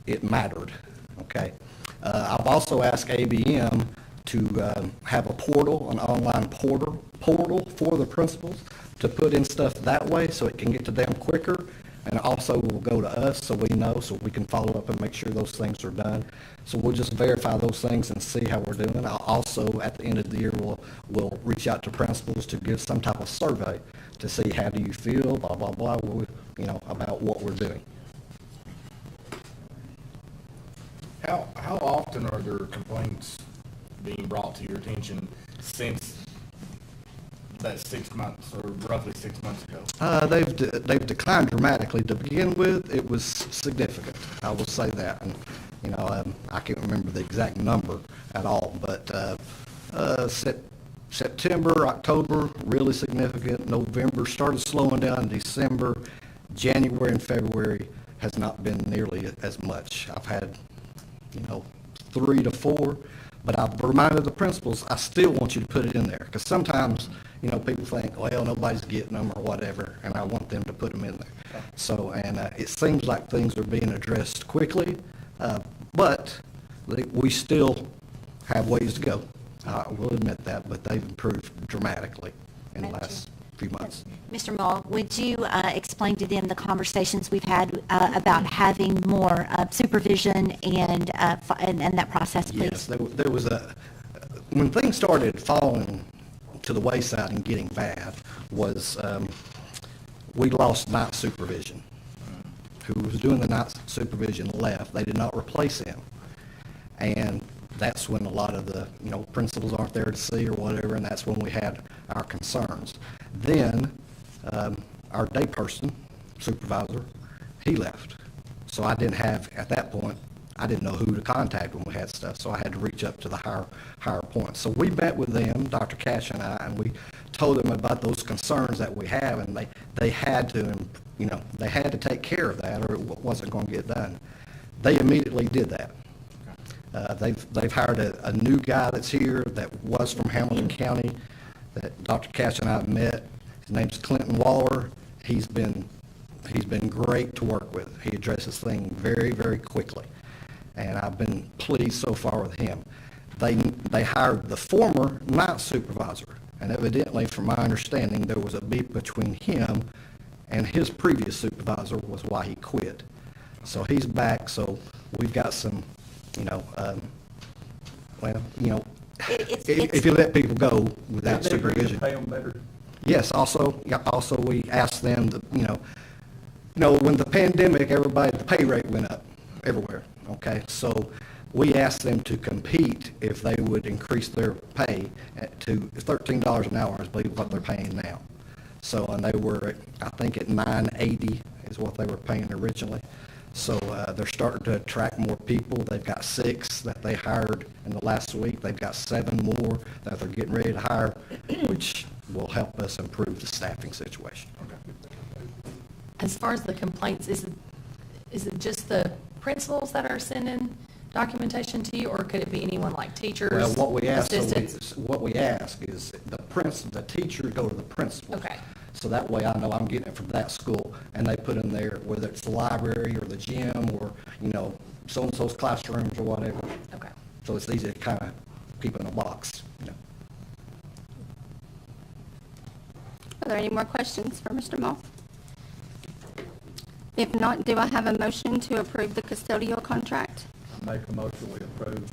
it mattered, okay? I've also asked ABM to have a portal, an online portal for the principals to put in stuff that way so it can get to them quicker, and also will go to us so we know, so we can follow up and make sure those things are done. So we'll just verify those things and see how we're doing. I'll also, at the end of the year, we'll reach out to principals to give some type of survey to see how do you feel, blah, blah, blah, about what we're doing. How often are there complaints being brought to your attention since that 6 months, or roughly 6 months ago? They've declined dramatically. To begin with, it was significant. I will say that. And, I can't remember the exact number at all, but September, October, really significant. November started slowing down. December, January, and February has not been nearly as much. I've had 3 to 4, but I've reminded the principals, I still want you to put it in there, because sometimes, people think, well, nobody's getting them or whatever, and I want them to put them in there. So, and it seems like things are being addressed quickly, but we still have ways to go. I will admit that, but they've improved dramatically in the last few months. Mr. Mull, would you explain to them the conversations we've had about having more supervision and that process, please? Yes, there was when things started falling to the wayside and getting bad was we lost night supervision. Who was doing the night supervision left. They did not replace him. And that's when a lot of the principals aren't there to see or whatever, and that's when we had our concerns. Then our day person, supervisor, he left. So I didn't have, at that point, I didn't know who to contact when we had stuff, so I had to reach up to the higher point. So we met with them, Dr. Cash and I, and we told them about those concerns that we have, and they had to, they had to take care of that, or it wasn't going to get done. They immediately did that. They've hired a new guy that's here that was from Hamilton County that Dr. Cash and I met. His name's Clinton Waller. He's been great to work with. He addresses things very, very quickly, and I've been pleased so far with him. they hired the former night supervisor, and evidently, from my understanding, there was a beef between him and his previous supervisor was why he quit. So he's back, so we've got some, if you let people go without Did they agree to supervision. pay them better? Yes, also we asked them to, when the pandemic, the pay rate went up everywhere, okay? So we asked them to compete if they would increase their pay to $13 an hour, I believe what they're paying now. So, and they were, I think at $9.80 is what they were paying originally. So they're starting to attract more people. They've got 6 that they hired in the last week. They've got 7 more that they're getting ready to hire, which will help us improve the staffing situation. As far as the complaints, is it just the principals that are sending documentation to you, or could it be anyone like teachers, Well, what we ask is the teachers go to the principal. Okay. So that way I know I'm getting it from that school, and they put in there, whether it's the library or the gym or, so-and-so's classrooms or whatever. Okay. So it's easy to kind of keep in a box, Are there any more questions for Mr. Moss? If not, do I have a motion to approve the custodial contract? Make a motion, we approve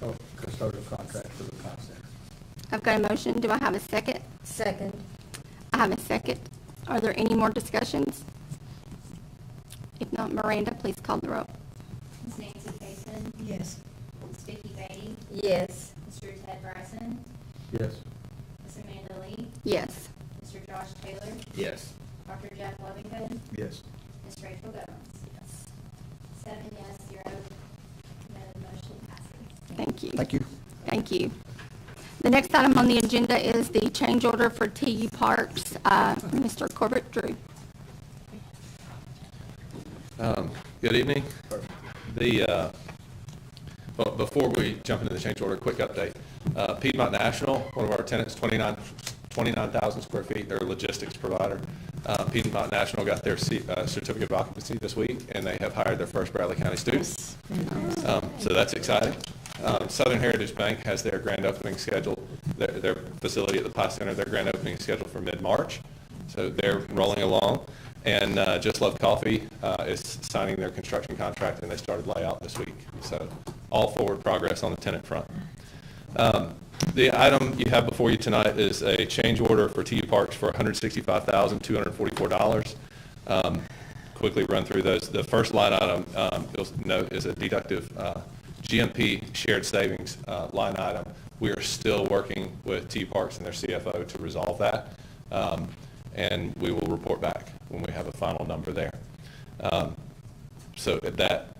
the custodial contract for the concept. I've got a motion. Do I have a second? Second. I have a second. Are there any more discussions? If not, Miranda, please call the roll. Ms. Nancy Cason? Yes. Ms. Vicki Beatty? Yes. Mr. Ted Bryson? Yes. Ms. Amanda Lee? Yes. Mr. Josh Taylor? Yes. Dr. Jeff Lovington? Yes. Ms. Rachel Goins? Yes. 7 yes, 0 no, the motion passes. Thank you. Thank you. Thank you. The next item on the agenda is the change order for TU Parks. Mr. Corbett Drew. Good evening. Well, before we jump into the change order, quick update. Piedmont National, one of our tenants, 29,000 square feet, they're a logistics provider. Piedmont National got their certificate of occupancy this week, and they have hired their first Bradley County student. So that's exciting. Southern Heritage Bank has their grand opening scheduled, their facility at the Pie Center, their grand opening is scheduled for mid-March. So they're rolling along. And Just Love Coffee is signing their construction contract, and they started layout this week. So all forward progress on the tenant front. The item you have before you tonight is a change order for TU Parks for $165,244. Quickly run through those. The first line item, you'll note, is a deductive GMP shared savings line item. We are still working with TU Parks and their CFO to resolve that. And we will report back when we have a final number there. So that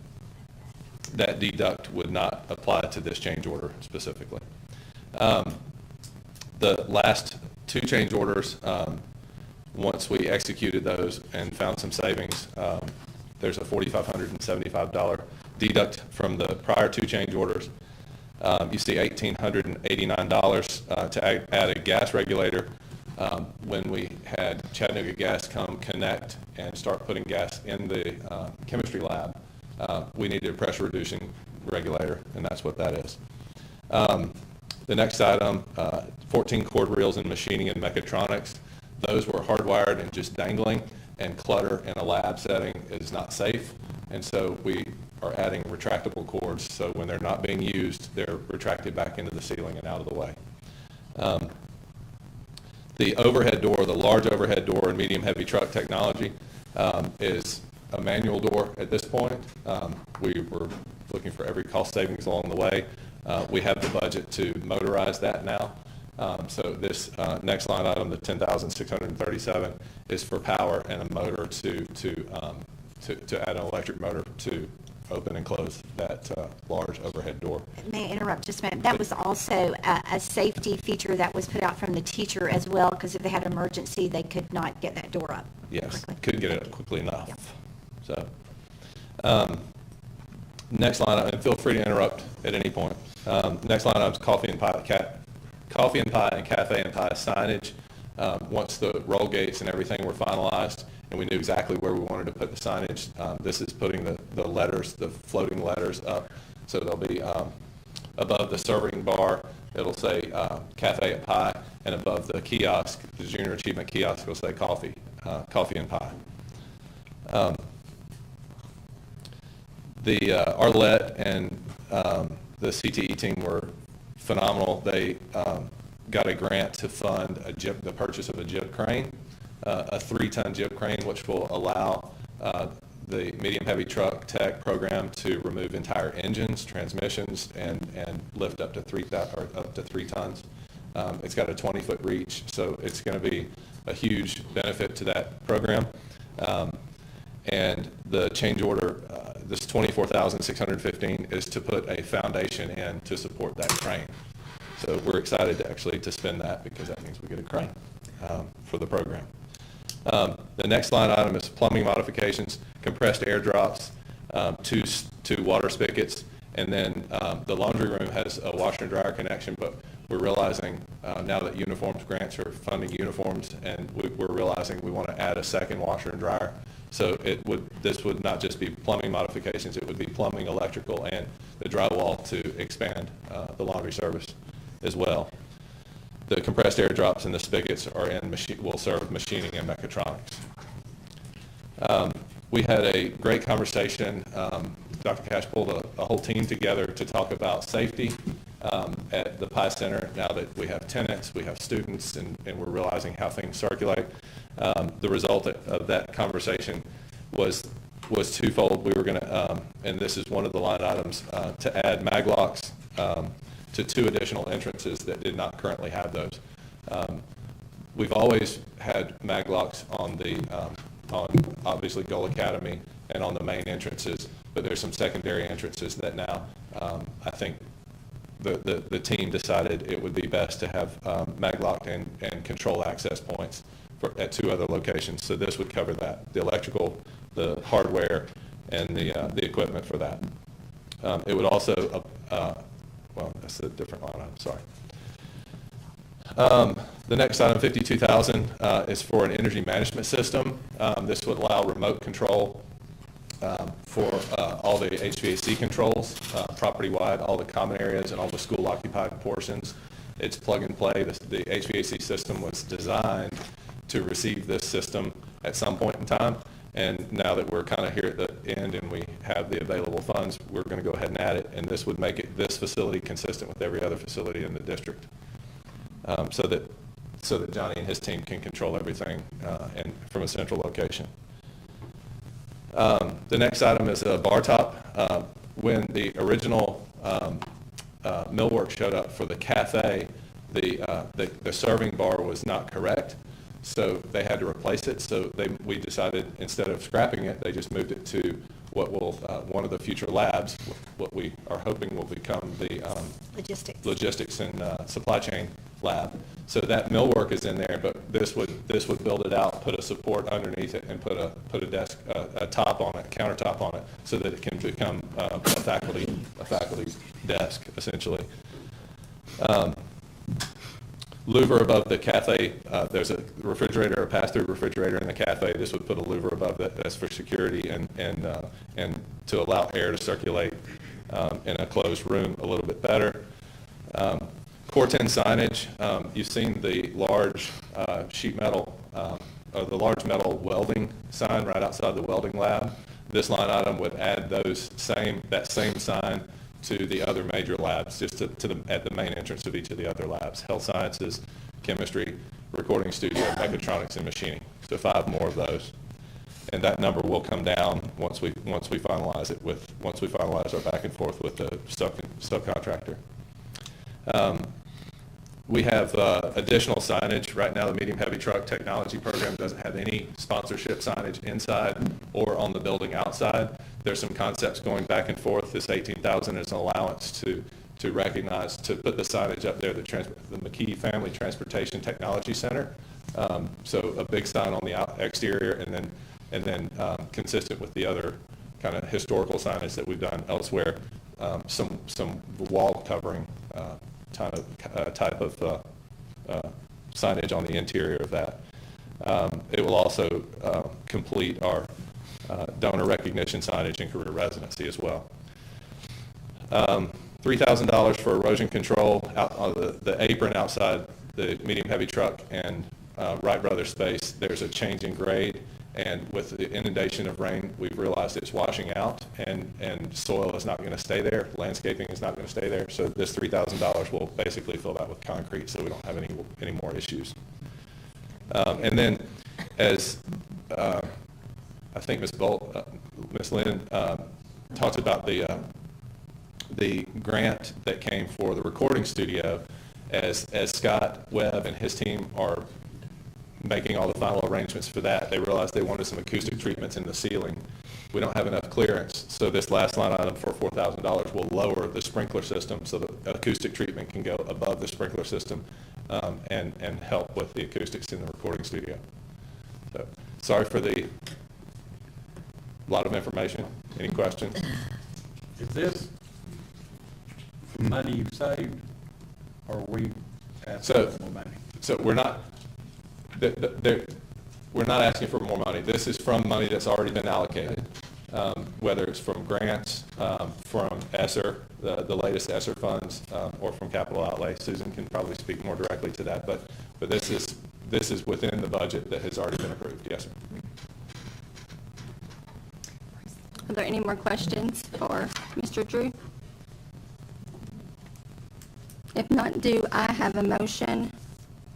deduct would not apply to this change order specifically. The last 2 change orders, once we executed those and found some savings, there's a $4,575 deduct from the prior 2 change orders. You see $1,889 to add a gas regulator. When we had Chattanooga Gas come connect and start putting gas in the chemistry lab, we needed a pressure reducing regulator, and that's what that is. The next item, 14 cord reels in machining and mechatronics. Those were hardwired and just dangling, and clutter in a lab setting is not safe, and so we are adding retractable cords, so when they're not being used, they're retracted back into the ceiling and out of the way. The overhead door, the large overhead door in medium heavy truck technology, is a manual door at this point. We were looking for every cost savings along the way. We have the budget to motorize that now. So this next line item, the $10,637, is for power and a motor to add an electric motor to open and close that large overhead door. May I interrupt just a minute? That was also a safety feature that was put out from the teacher as well, because if they had an emergency, they could not get that door up. Yes, couldn't get it up quickly enough. Yep. So, next line item, and feel free to interrupt at any point. Next line item is coffee and pie and cafe and pie signage. Once the roll gates and everything were finalized, and we knew exactly where we wanted to put the signage, this is putting the letters, the floating letters up. So there'll be above the serving bar, it'll say Cafe at Pie, and above the kiosk, the Junior Achievement kiosk, will say Coffee and Pie. The Arlette and the CTE team were phenomenal. They got a grant to fund the purchase of a jib crane, a 3-ton jib crane, which will allow the medium-heavy truck tech program to remove entire engines, transmissions, and lift up to 3 tons. It's got a 20-foot reach, so it's going to be a huge benefit to that program. And the change order, this $24,615, is to put a foundation in to support that crane. So we're excited to spend that, because that means we get a crane for the program. The next line item is plumbing modifications, compressed air drops, 2 water spigots, and then the laundry room has a washer and dryer connection, but we're realizing now that uniforms grants are funding uniforms, and we're realizing we want to add a second washer and dryer. So this would not just be plumbing modifications, it would be plumbing, electrical, and the drywall to expand the laundry service as well. The compressed air drops and the spigots will serve machining and mechatronics. We had a great conversation. Dr. Cash pulled a whole team together to talk about safety at the Pie Center. Now that we have tenants, we have students, and we're realizing how things circulate. The result of that conversation was twofold. We were going to, and this is one of the line items, to add mag locks to 2 additional entrances that did not currently have those. We've always had mag locks on obviously Gull Academy and on the main entrances, but there's some secondary entrances that now I think the team decided it would be best to have mag locked and control access points at 2 other locations. So this would cover that: the electrical, the hardware, and the equipment for that. It would also well, that's a different line item, sorry. The next item, $52,000, is for an energy management system. This would allow remote control for all the HVAC controls, property-wide, all the common areas and all the school-occupied portions. It's plug and play. The HVAC system was designed to receive this system at some point in time. And now that we're kind of here at the end and we have the available funds, we're going to go ahead and add it. And this would make this facility consistent with every other facility in the district, so that Johnny and his team can control everything and from a central location. The next item is a bar top. When the original millwork showed up for the cafe, the serving bar was not correct. So they had to replace it. So we decided, instead of scrapping it, they just moved it to what will one of the future labs, what we are hoping will become the logistics and supply chain lab. So that millwork is in there, but this would build it out, put a support underneath it, and put a desk, a top on it, countertop on it, so that it can become a faculty desk essentially. Louver above the cafe, there's a refrigerator, a pass-through refrigerator in the cafe. This would put a louver above that. That's for security and to allow air to circulate in a closed room a little bit better. Core 10 signage, you've seen the large sheet metal, or the large metal welding sign right outside the welding lab. This line item would add that same sign to the other major labs, just at the main entrance of each of the other labs: health sciences, chemistry, recording studio, mechatronics, and machining. So 5 more of those, and that number will come down once we finalize it once we finalize our back and forth with the subcontractor. We have additional signage. Right now, the medium heavy truck technology program doesn't have any sponsorship signage inside or on the building outside. There's some concepts going back and forth. This $18,000 is an allowance to recognize, to put the signage up there, the McKee Family Transportation Technology Center. So a big sign on the exterior, and then consistent with the other kind of historical signage that we've done elsewhere, some wall covering type of signage on the interior of that. It will also complete our donor recognition signage and career residency as well. $3,000 for erosion control, the apron outside the medium-heavy truck and Wright Brothers space. There's a change in grade, and with the inundation of rain, we've realized it's washing out, and soil is not going to stay there. Landscaping is not going to stay there. So this $3,000 will basically fill that with concrete, so we don't have any more issues. And then, as I think Ms. Lynn talked about the grant that came for the recording studio, as Scott Webb and his team are making all the final arrangements for that, they realized they wanted some acoustic treatments in the ceiling. We don't have enough clearance, so this last line item for $4,000 will lower the sprinkler system so that acoustic treatment can go above the sprinkler system and help with the acoustics in the recording studio. So, sorry for the lot of information. Any questions? Is this money you've saved, or are we asking for more money? So we're not, we're not asking for more money. This is from money that's already been allocated, whether it's from grants, from ESSER, the latest ESSER funds, or from capital outlay. Susan can probably speak more directly to that, but this is within the budget that has already been approved. Yes, sir. Are there any more questions for Mr. Drew? If not, do I have a motion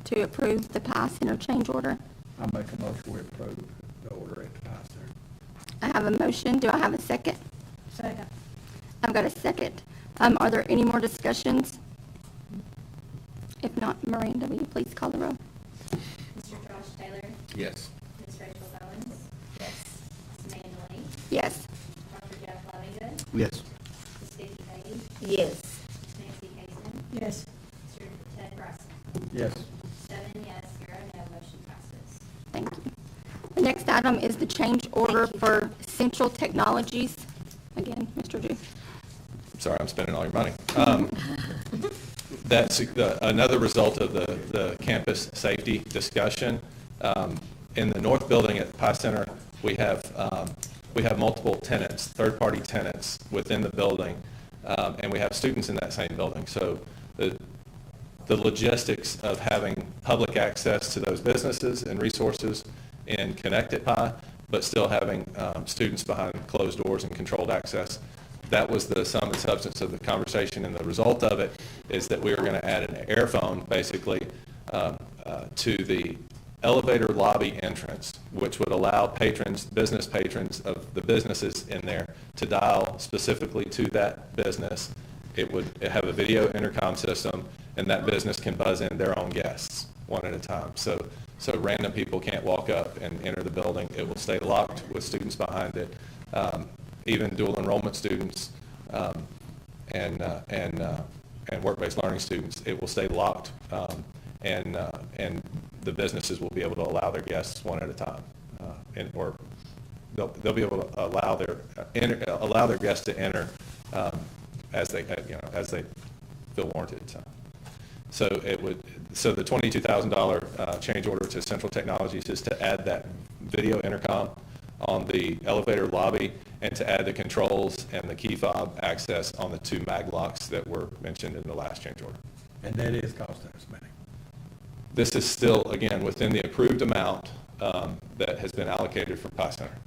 to approve the PICE interchange order? I make a motion we approve the order at the PICE Center. I have a motion. Do I have a second? Second. I've got a second. Are there any more discussions? If not, Miranda, will you please call the roll? Mr. Josh Taylor? Yes. Ms. Rachel Owens? Yes. Ms. Amanda Lee? Yes. Dr. Jeff Lovingood? Yes. Ms. Vicki Page? Yes. Ms. Nancy Casey? Yes. Mr. Ted Bryson? Yes. 7 yes, 0 no, motion passes. Thank you. The next item is the change order for Central Technologies. Again, Mr. Drew. Sorry, I'm spending all your money. That's another result of the campus safety discussion. In the north building at PICE Center, we have multiple tenants, third-party tenants within the building, and we have students in that same building. So the logistics of having public access to those businesses and resources in Connected Pi, but still having students behind closed doors and controlled access, that was the sum and substance of the conversation, and the result of it is that we are going to add an airphone, basically, to the elevator lobby entrance, which would allow patrons, business patrons of the businesses in there to dial specifically to that business. It would have a video intercom system, and that business can buzz in their own guests one at a time. So random people can't walk up and enter the building. It will stay locked with students behind it. Even dual enrollment students and work-based learning students, it will stay locked, and the businesses will be able to allow their guests one at a time, or they'll be able to allow their guests to enter as they feel warranted. So the $22,000 change order to Central Technologies is to add that video intercom on the elevator lobby and to add the controls and the key fob access on the 2 mag locks that were mentioned in the last change order. And that is costing us money. This is still, again, within the approved amount that has been allocated for PICE Center.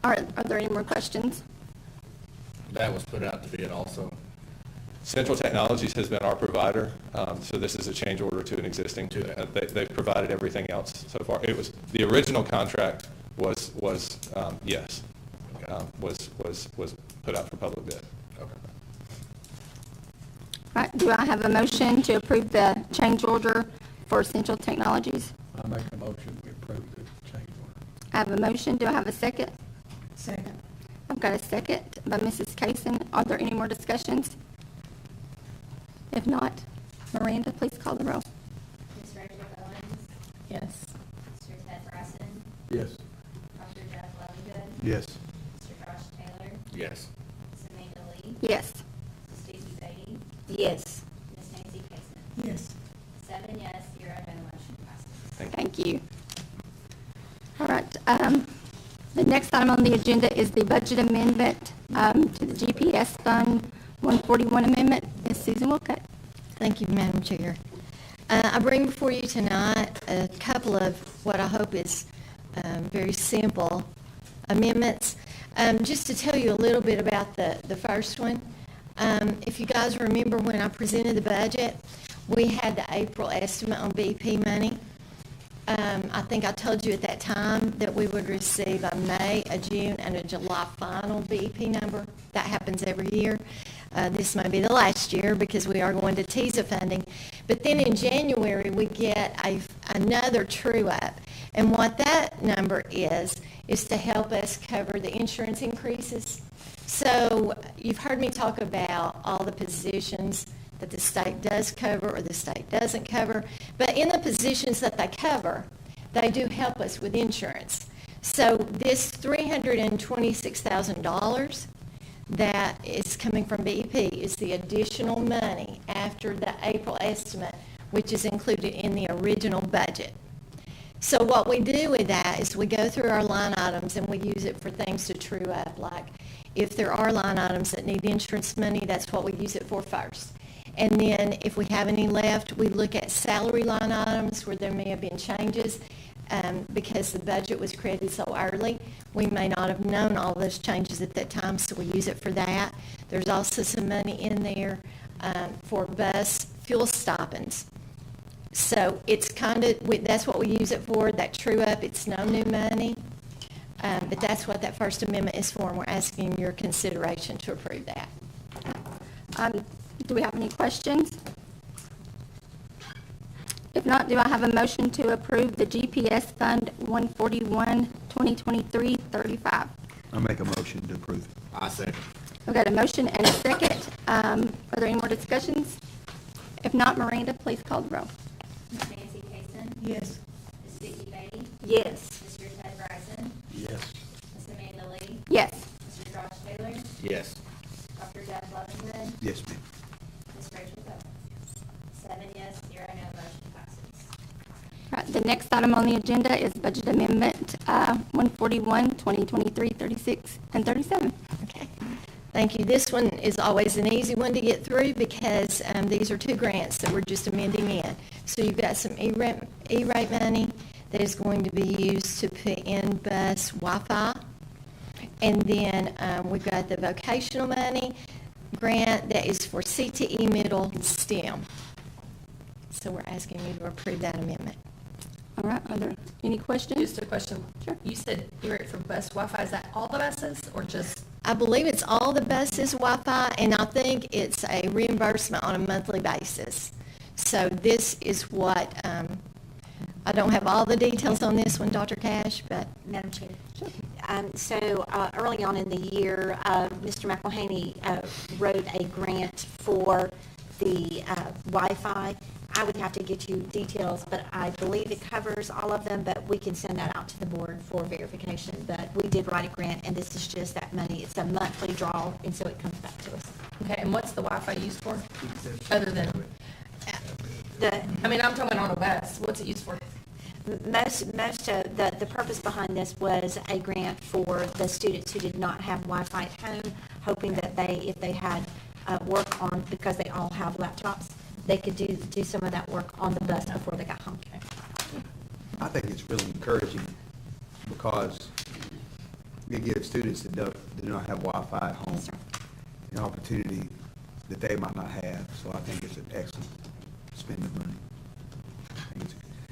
Are there any more questions? That was put out to bid also. Central Technologies has been our provider, so this is a change order to an existing. They've provided everything else so far. It was the original contract was put out for public bid. Okay. All right, do I have a motion to approve the change order for Central Technologies? I make a motion we approve the change order. I have a motion. Do I have a second? Second. I've got a second by Mrs. Kaysen. Are there any more discussions? If not, Miranda, please call the roll. Ms. Rachel Owens? Yes. Mr. Ted Bryson? Yes. Dr. Jeff Lovingood? Yes. Mr. Josh Taylor? Yes. Ms. Amanda Lee? Yes. Ms. Vicki Page? Yes. Ms. Nancy Casey? Yes. 7 yes, 0 no, motion passes. Thank you. All right, the next item on the agenda is the budget amendment to the GPS Fund 141 amendment. Ms. Susan Wilcutt. Thank you, Madam Chair. I bring before you tonight a couple of what I hope is very simple amendments. Just to tell you a little bit about the first one, if you guys remember when I presented the budget, we had the April estimate on BP money. I think I told you at that time that we would receive a May, a June, and a July final BP number. That happens every year. This may be the last year because we are going to TISA funding. But then in January, we get another true-up. And what that number is to help us cover the insurance increases. So you've heard me talk about all the positions that the state does cover or the state doesn't cover. But in the positions that they cover, they do help us with insurance. So this $326,000 that is coming from BEP is the additional money after the April estimate, which is included in the original budget. So what we do with that is we go through our line items and we use it for things to true up, like if there are line items that need insurance money, that's what we use it for first. And then if we have any left, we look at salary line items where there may have been changes. Because the budget was created so early, we may not have known all those changes at that time, so we use it for that. There's also some money in there for bus fuel stipends. So it's kind of, that's what we use it for, that true up. It's no new money, but that's what that First Amendment is for, and we're asking your consideration to approve that. Do we have any questions? If not, do I have a motion to approve the GPS Fund 141, 2023-35? I make a motion to approve. I second. We've got a motion and a second. Are there any more discussions? If not, Miranda, please call the roll. Ms. Nancy Cason? Yes. Ms. Vicki Beatty? Yes. Mr. Ted Bryson? Yes. Ms. Amanda Lee? Yes. Mr. Josh Taylor? Yes. Dr. Jeff Lovingood? Yes, ma'am. Ms. Rachel Bell? 7 yes, 0 no, motion passes. Right, the next item on the agenda is Budget Amendment 141, 2023, 36, and 37. Okay. Thank you. This one is always an easy one to get through because these are two grants that we're just amending in. So you've got some E-rate money that is going to be used to put in bus Wi-Fi. And then we've got the vocational money grant that is for CTE middle STEM. So we're asking you to approve that amendment. All right, are there any questions? Just a question. Sure. You said E-rate for bus Wi-Fi. Is that all the buses or just? I believe it's all the buses Wi-Fi, and I think it's a reimbursement on a monthly basis. So this is what, I don't have all the details on this one, Dr. Cash, but. Madam Chair. So early on in the year, Mr. McElhaney wrote a grant for the Wi-Fi. I would have to get you details, but I believe it covers all of them, but we can send that out to the board for verification. But we did write a grant, and this is just that money. It's a monthly draw, and so it comes back to us. Okay, and what's the Wi-Fi used for? Other than, I'm talking about on a bus. What's it used for? Most of the purpose behind this was a grant for the students who did not have Wi-Fi at home, hoping that if they had work on, because they all have laptops, they could do some of that work on the bus before they got home. I think it's really encouraging because it gives students that do not have Wi-Fi at home an opportunity that they might not have. So I think it's an excellent spend of money.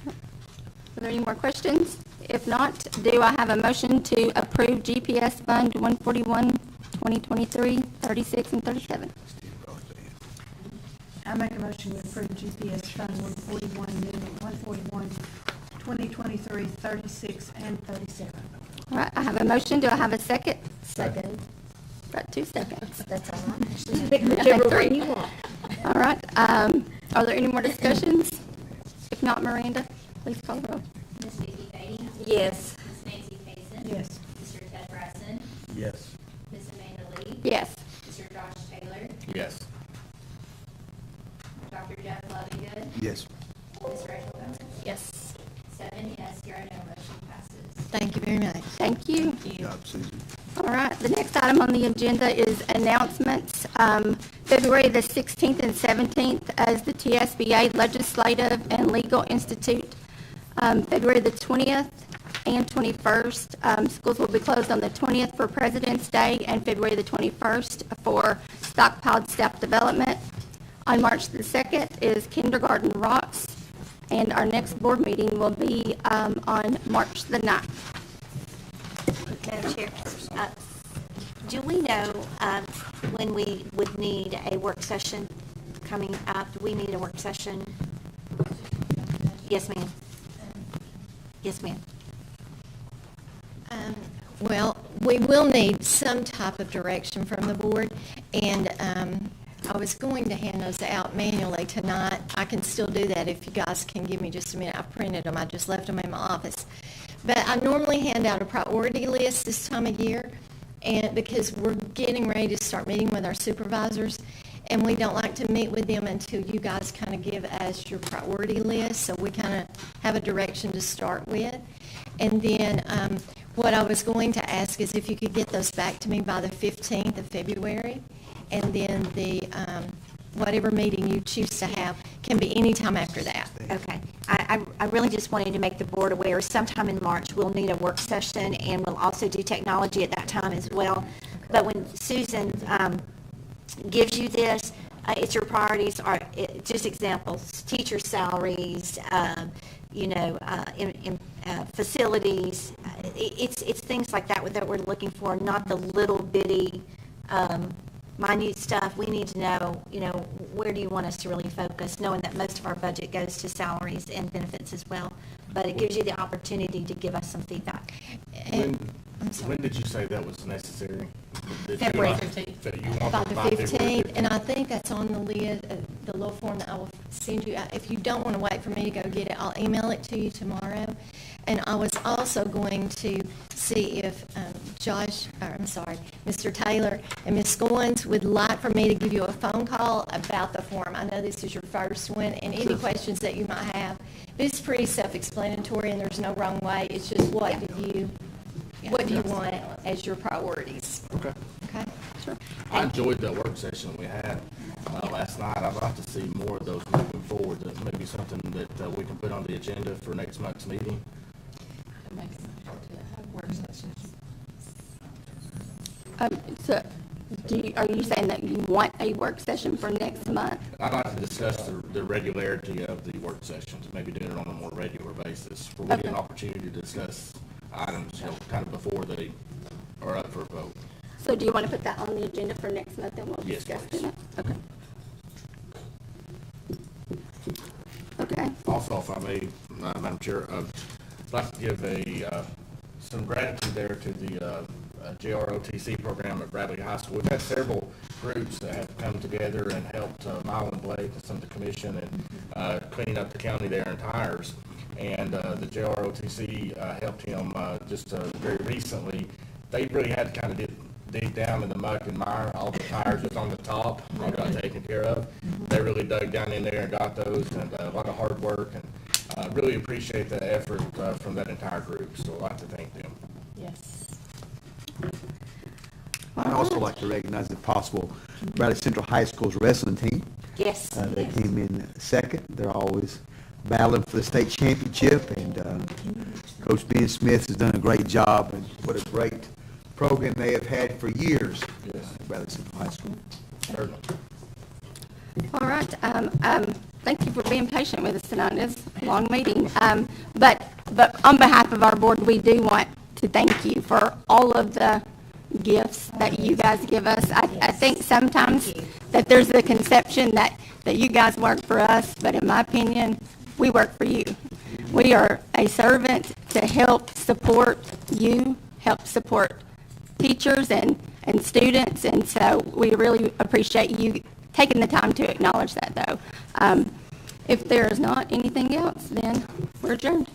Are there any more questions? If not, do I have a motion to approve GPS Fund 141, 2023, 36, and 37? I make a motion to approve GPS Fund 141, 2023, 36, and 37. All right, I have a motion. Do I have a second? Second. Right, 2 seconds. That's all right. Pick whichever Three. one you want. All right, are there any more discussions? If not, Miranda, please call the roll. Ms. Vicki Beatty? Yes. Ms. Nancy Cason? Yes. Mr. Ted Bryson? Yes. Ms. Amanda Lee? Yes. Mr. Josh Taylor? Yes. Dr. Jeff Lovingood? Yes. Ms. Rachel Bell? Yes. 7 yes, 0 no, motion passes. Thank you very much. Thank you. Good job, Susan. All right, the next item on the agenda is announcements. February the 16th and 17th as the TSBA Legislative and Legal Institute. February the 20th and 21st. Schools will be closed on the 20th for President's Day and February the 21st for stockpiled staff development. On March the 2nd is Kindergarten Rocks, and our next board meeting will be on March the 9th. Madam Chair, do we know when we would need a work session coming up? Do we need a work session? Yes, ma'am. Yes, ma'am. Well, we will need some type of direction from the board, and I was going to hand those out manually tonight. I can still do that if you guys can give me just a minute. I printed them. I just left them in my office. But I normally hand out a priority list this time of year, and because we're getting ready to start meeting with our supervisors, and we don't like to meet with them until you guys kind of give us your priority list, so we kind of have a direction to start with. And then what I was going to ask is if you could get those back to me by the 15th of February, and then the whatever meeting you choose to have can be any time after that. Okay. I really just wanted to make the board aware, sometime in March, we'll need a work session, and we'll also do technology at that time as well. But when Susan gives you this, it's your priorities, are just examples, teacher salaries, facilities. It's things like that we're looking for, not the little bitty minute stuff. We need to know, where do you want us to really focus, knowing that most of our budget goes to salaries and benefits as well. But it gives you the opportunity to give us some feedback. When did you say that was necessary? February 15th. By the 15th, and I think that's on the list, the little form that I will send you. If you don't want to wait for me to go get it, I'll email it to you tomorrow. And I was also going to see if Mr. Taylor and Ms. Goins would like for me to give you a phone call about the form. I know this is your first one, and any questions that you might have. It's pretty self-explanatory, and there's no wrong way. It's just what do you want as your priorities? Okay. Okay? Sure. I enjoyed the work session we had last night. I'd like to see more of those moving forward. That maybe something that we can put on the agenda for next month's meeting. So, are you saying that you want a work session for next month? I'd like to discuss the regularity of the work sessions, maybe doing it on a more regular basis, where we get an opportunity to discuss items, kind of before they are up for a vote. So do you want to put that on the agenda for next month, and we'll Yes, discuss please. it? Okay. Okay. Also, if I may, Madam Chair, I'd like to give some gratitude there to the JROTC program at Bradley High School. We've had several groups that have come together and helped Mylan Blake and some of the commission and cleaning up the county there in tires. And the JROTC helped him just very recently. They really had to kind of dig down in the muck and mire. All the tires was on the top, all got taken care of. They really dug down in there and got those, and a lot of hard work, and really appreciate the effort from that entire group, so I'd like to thank them. Yes. I'd also like to recognize, if possible, Bradley Central High School's wrestling team. Yes. They came in second. They're always battling for the state championship, and Coach Ben Smith has done a great job, and what a great program they have had for years at Bradley Central High School. Certainly. All right. Thank you for being patient with us tonight. It's a long meeting. But on behalf of our board, we do want to thank you for all of the gifts that you guys give us. I think sometimes that there's a conception that you guys work for us, but in my opinion, we work for you. We are a servant to help support you, help support teachers and students, and so we really appreciate you taking the time to acknowledge that, though. If there is not anything else, then we're adjourned.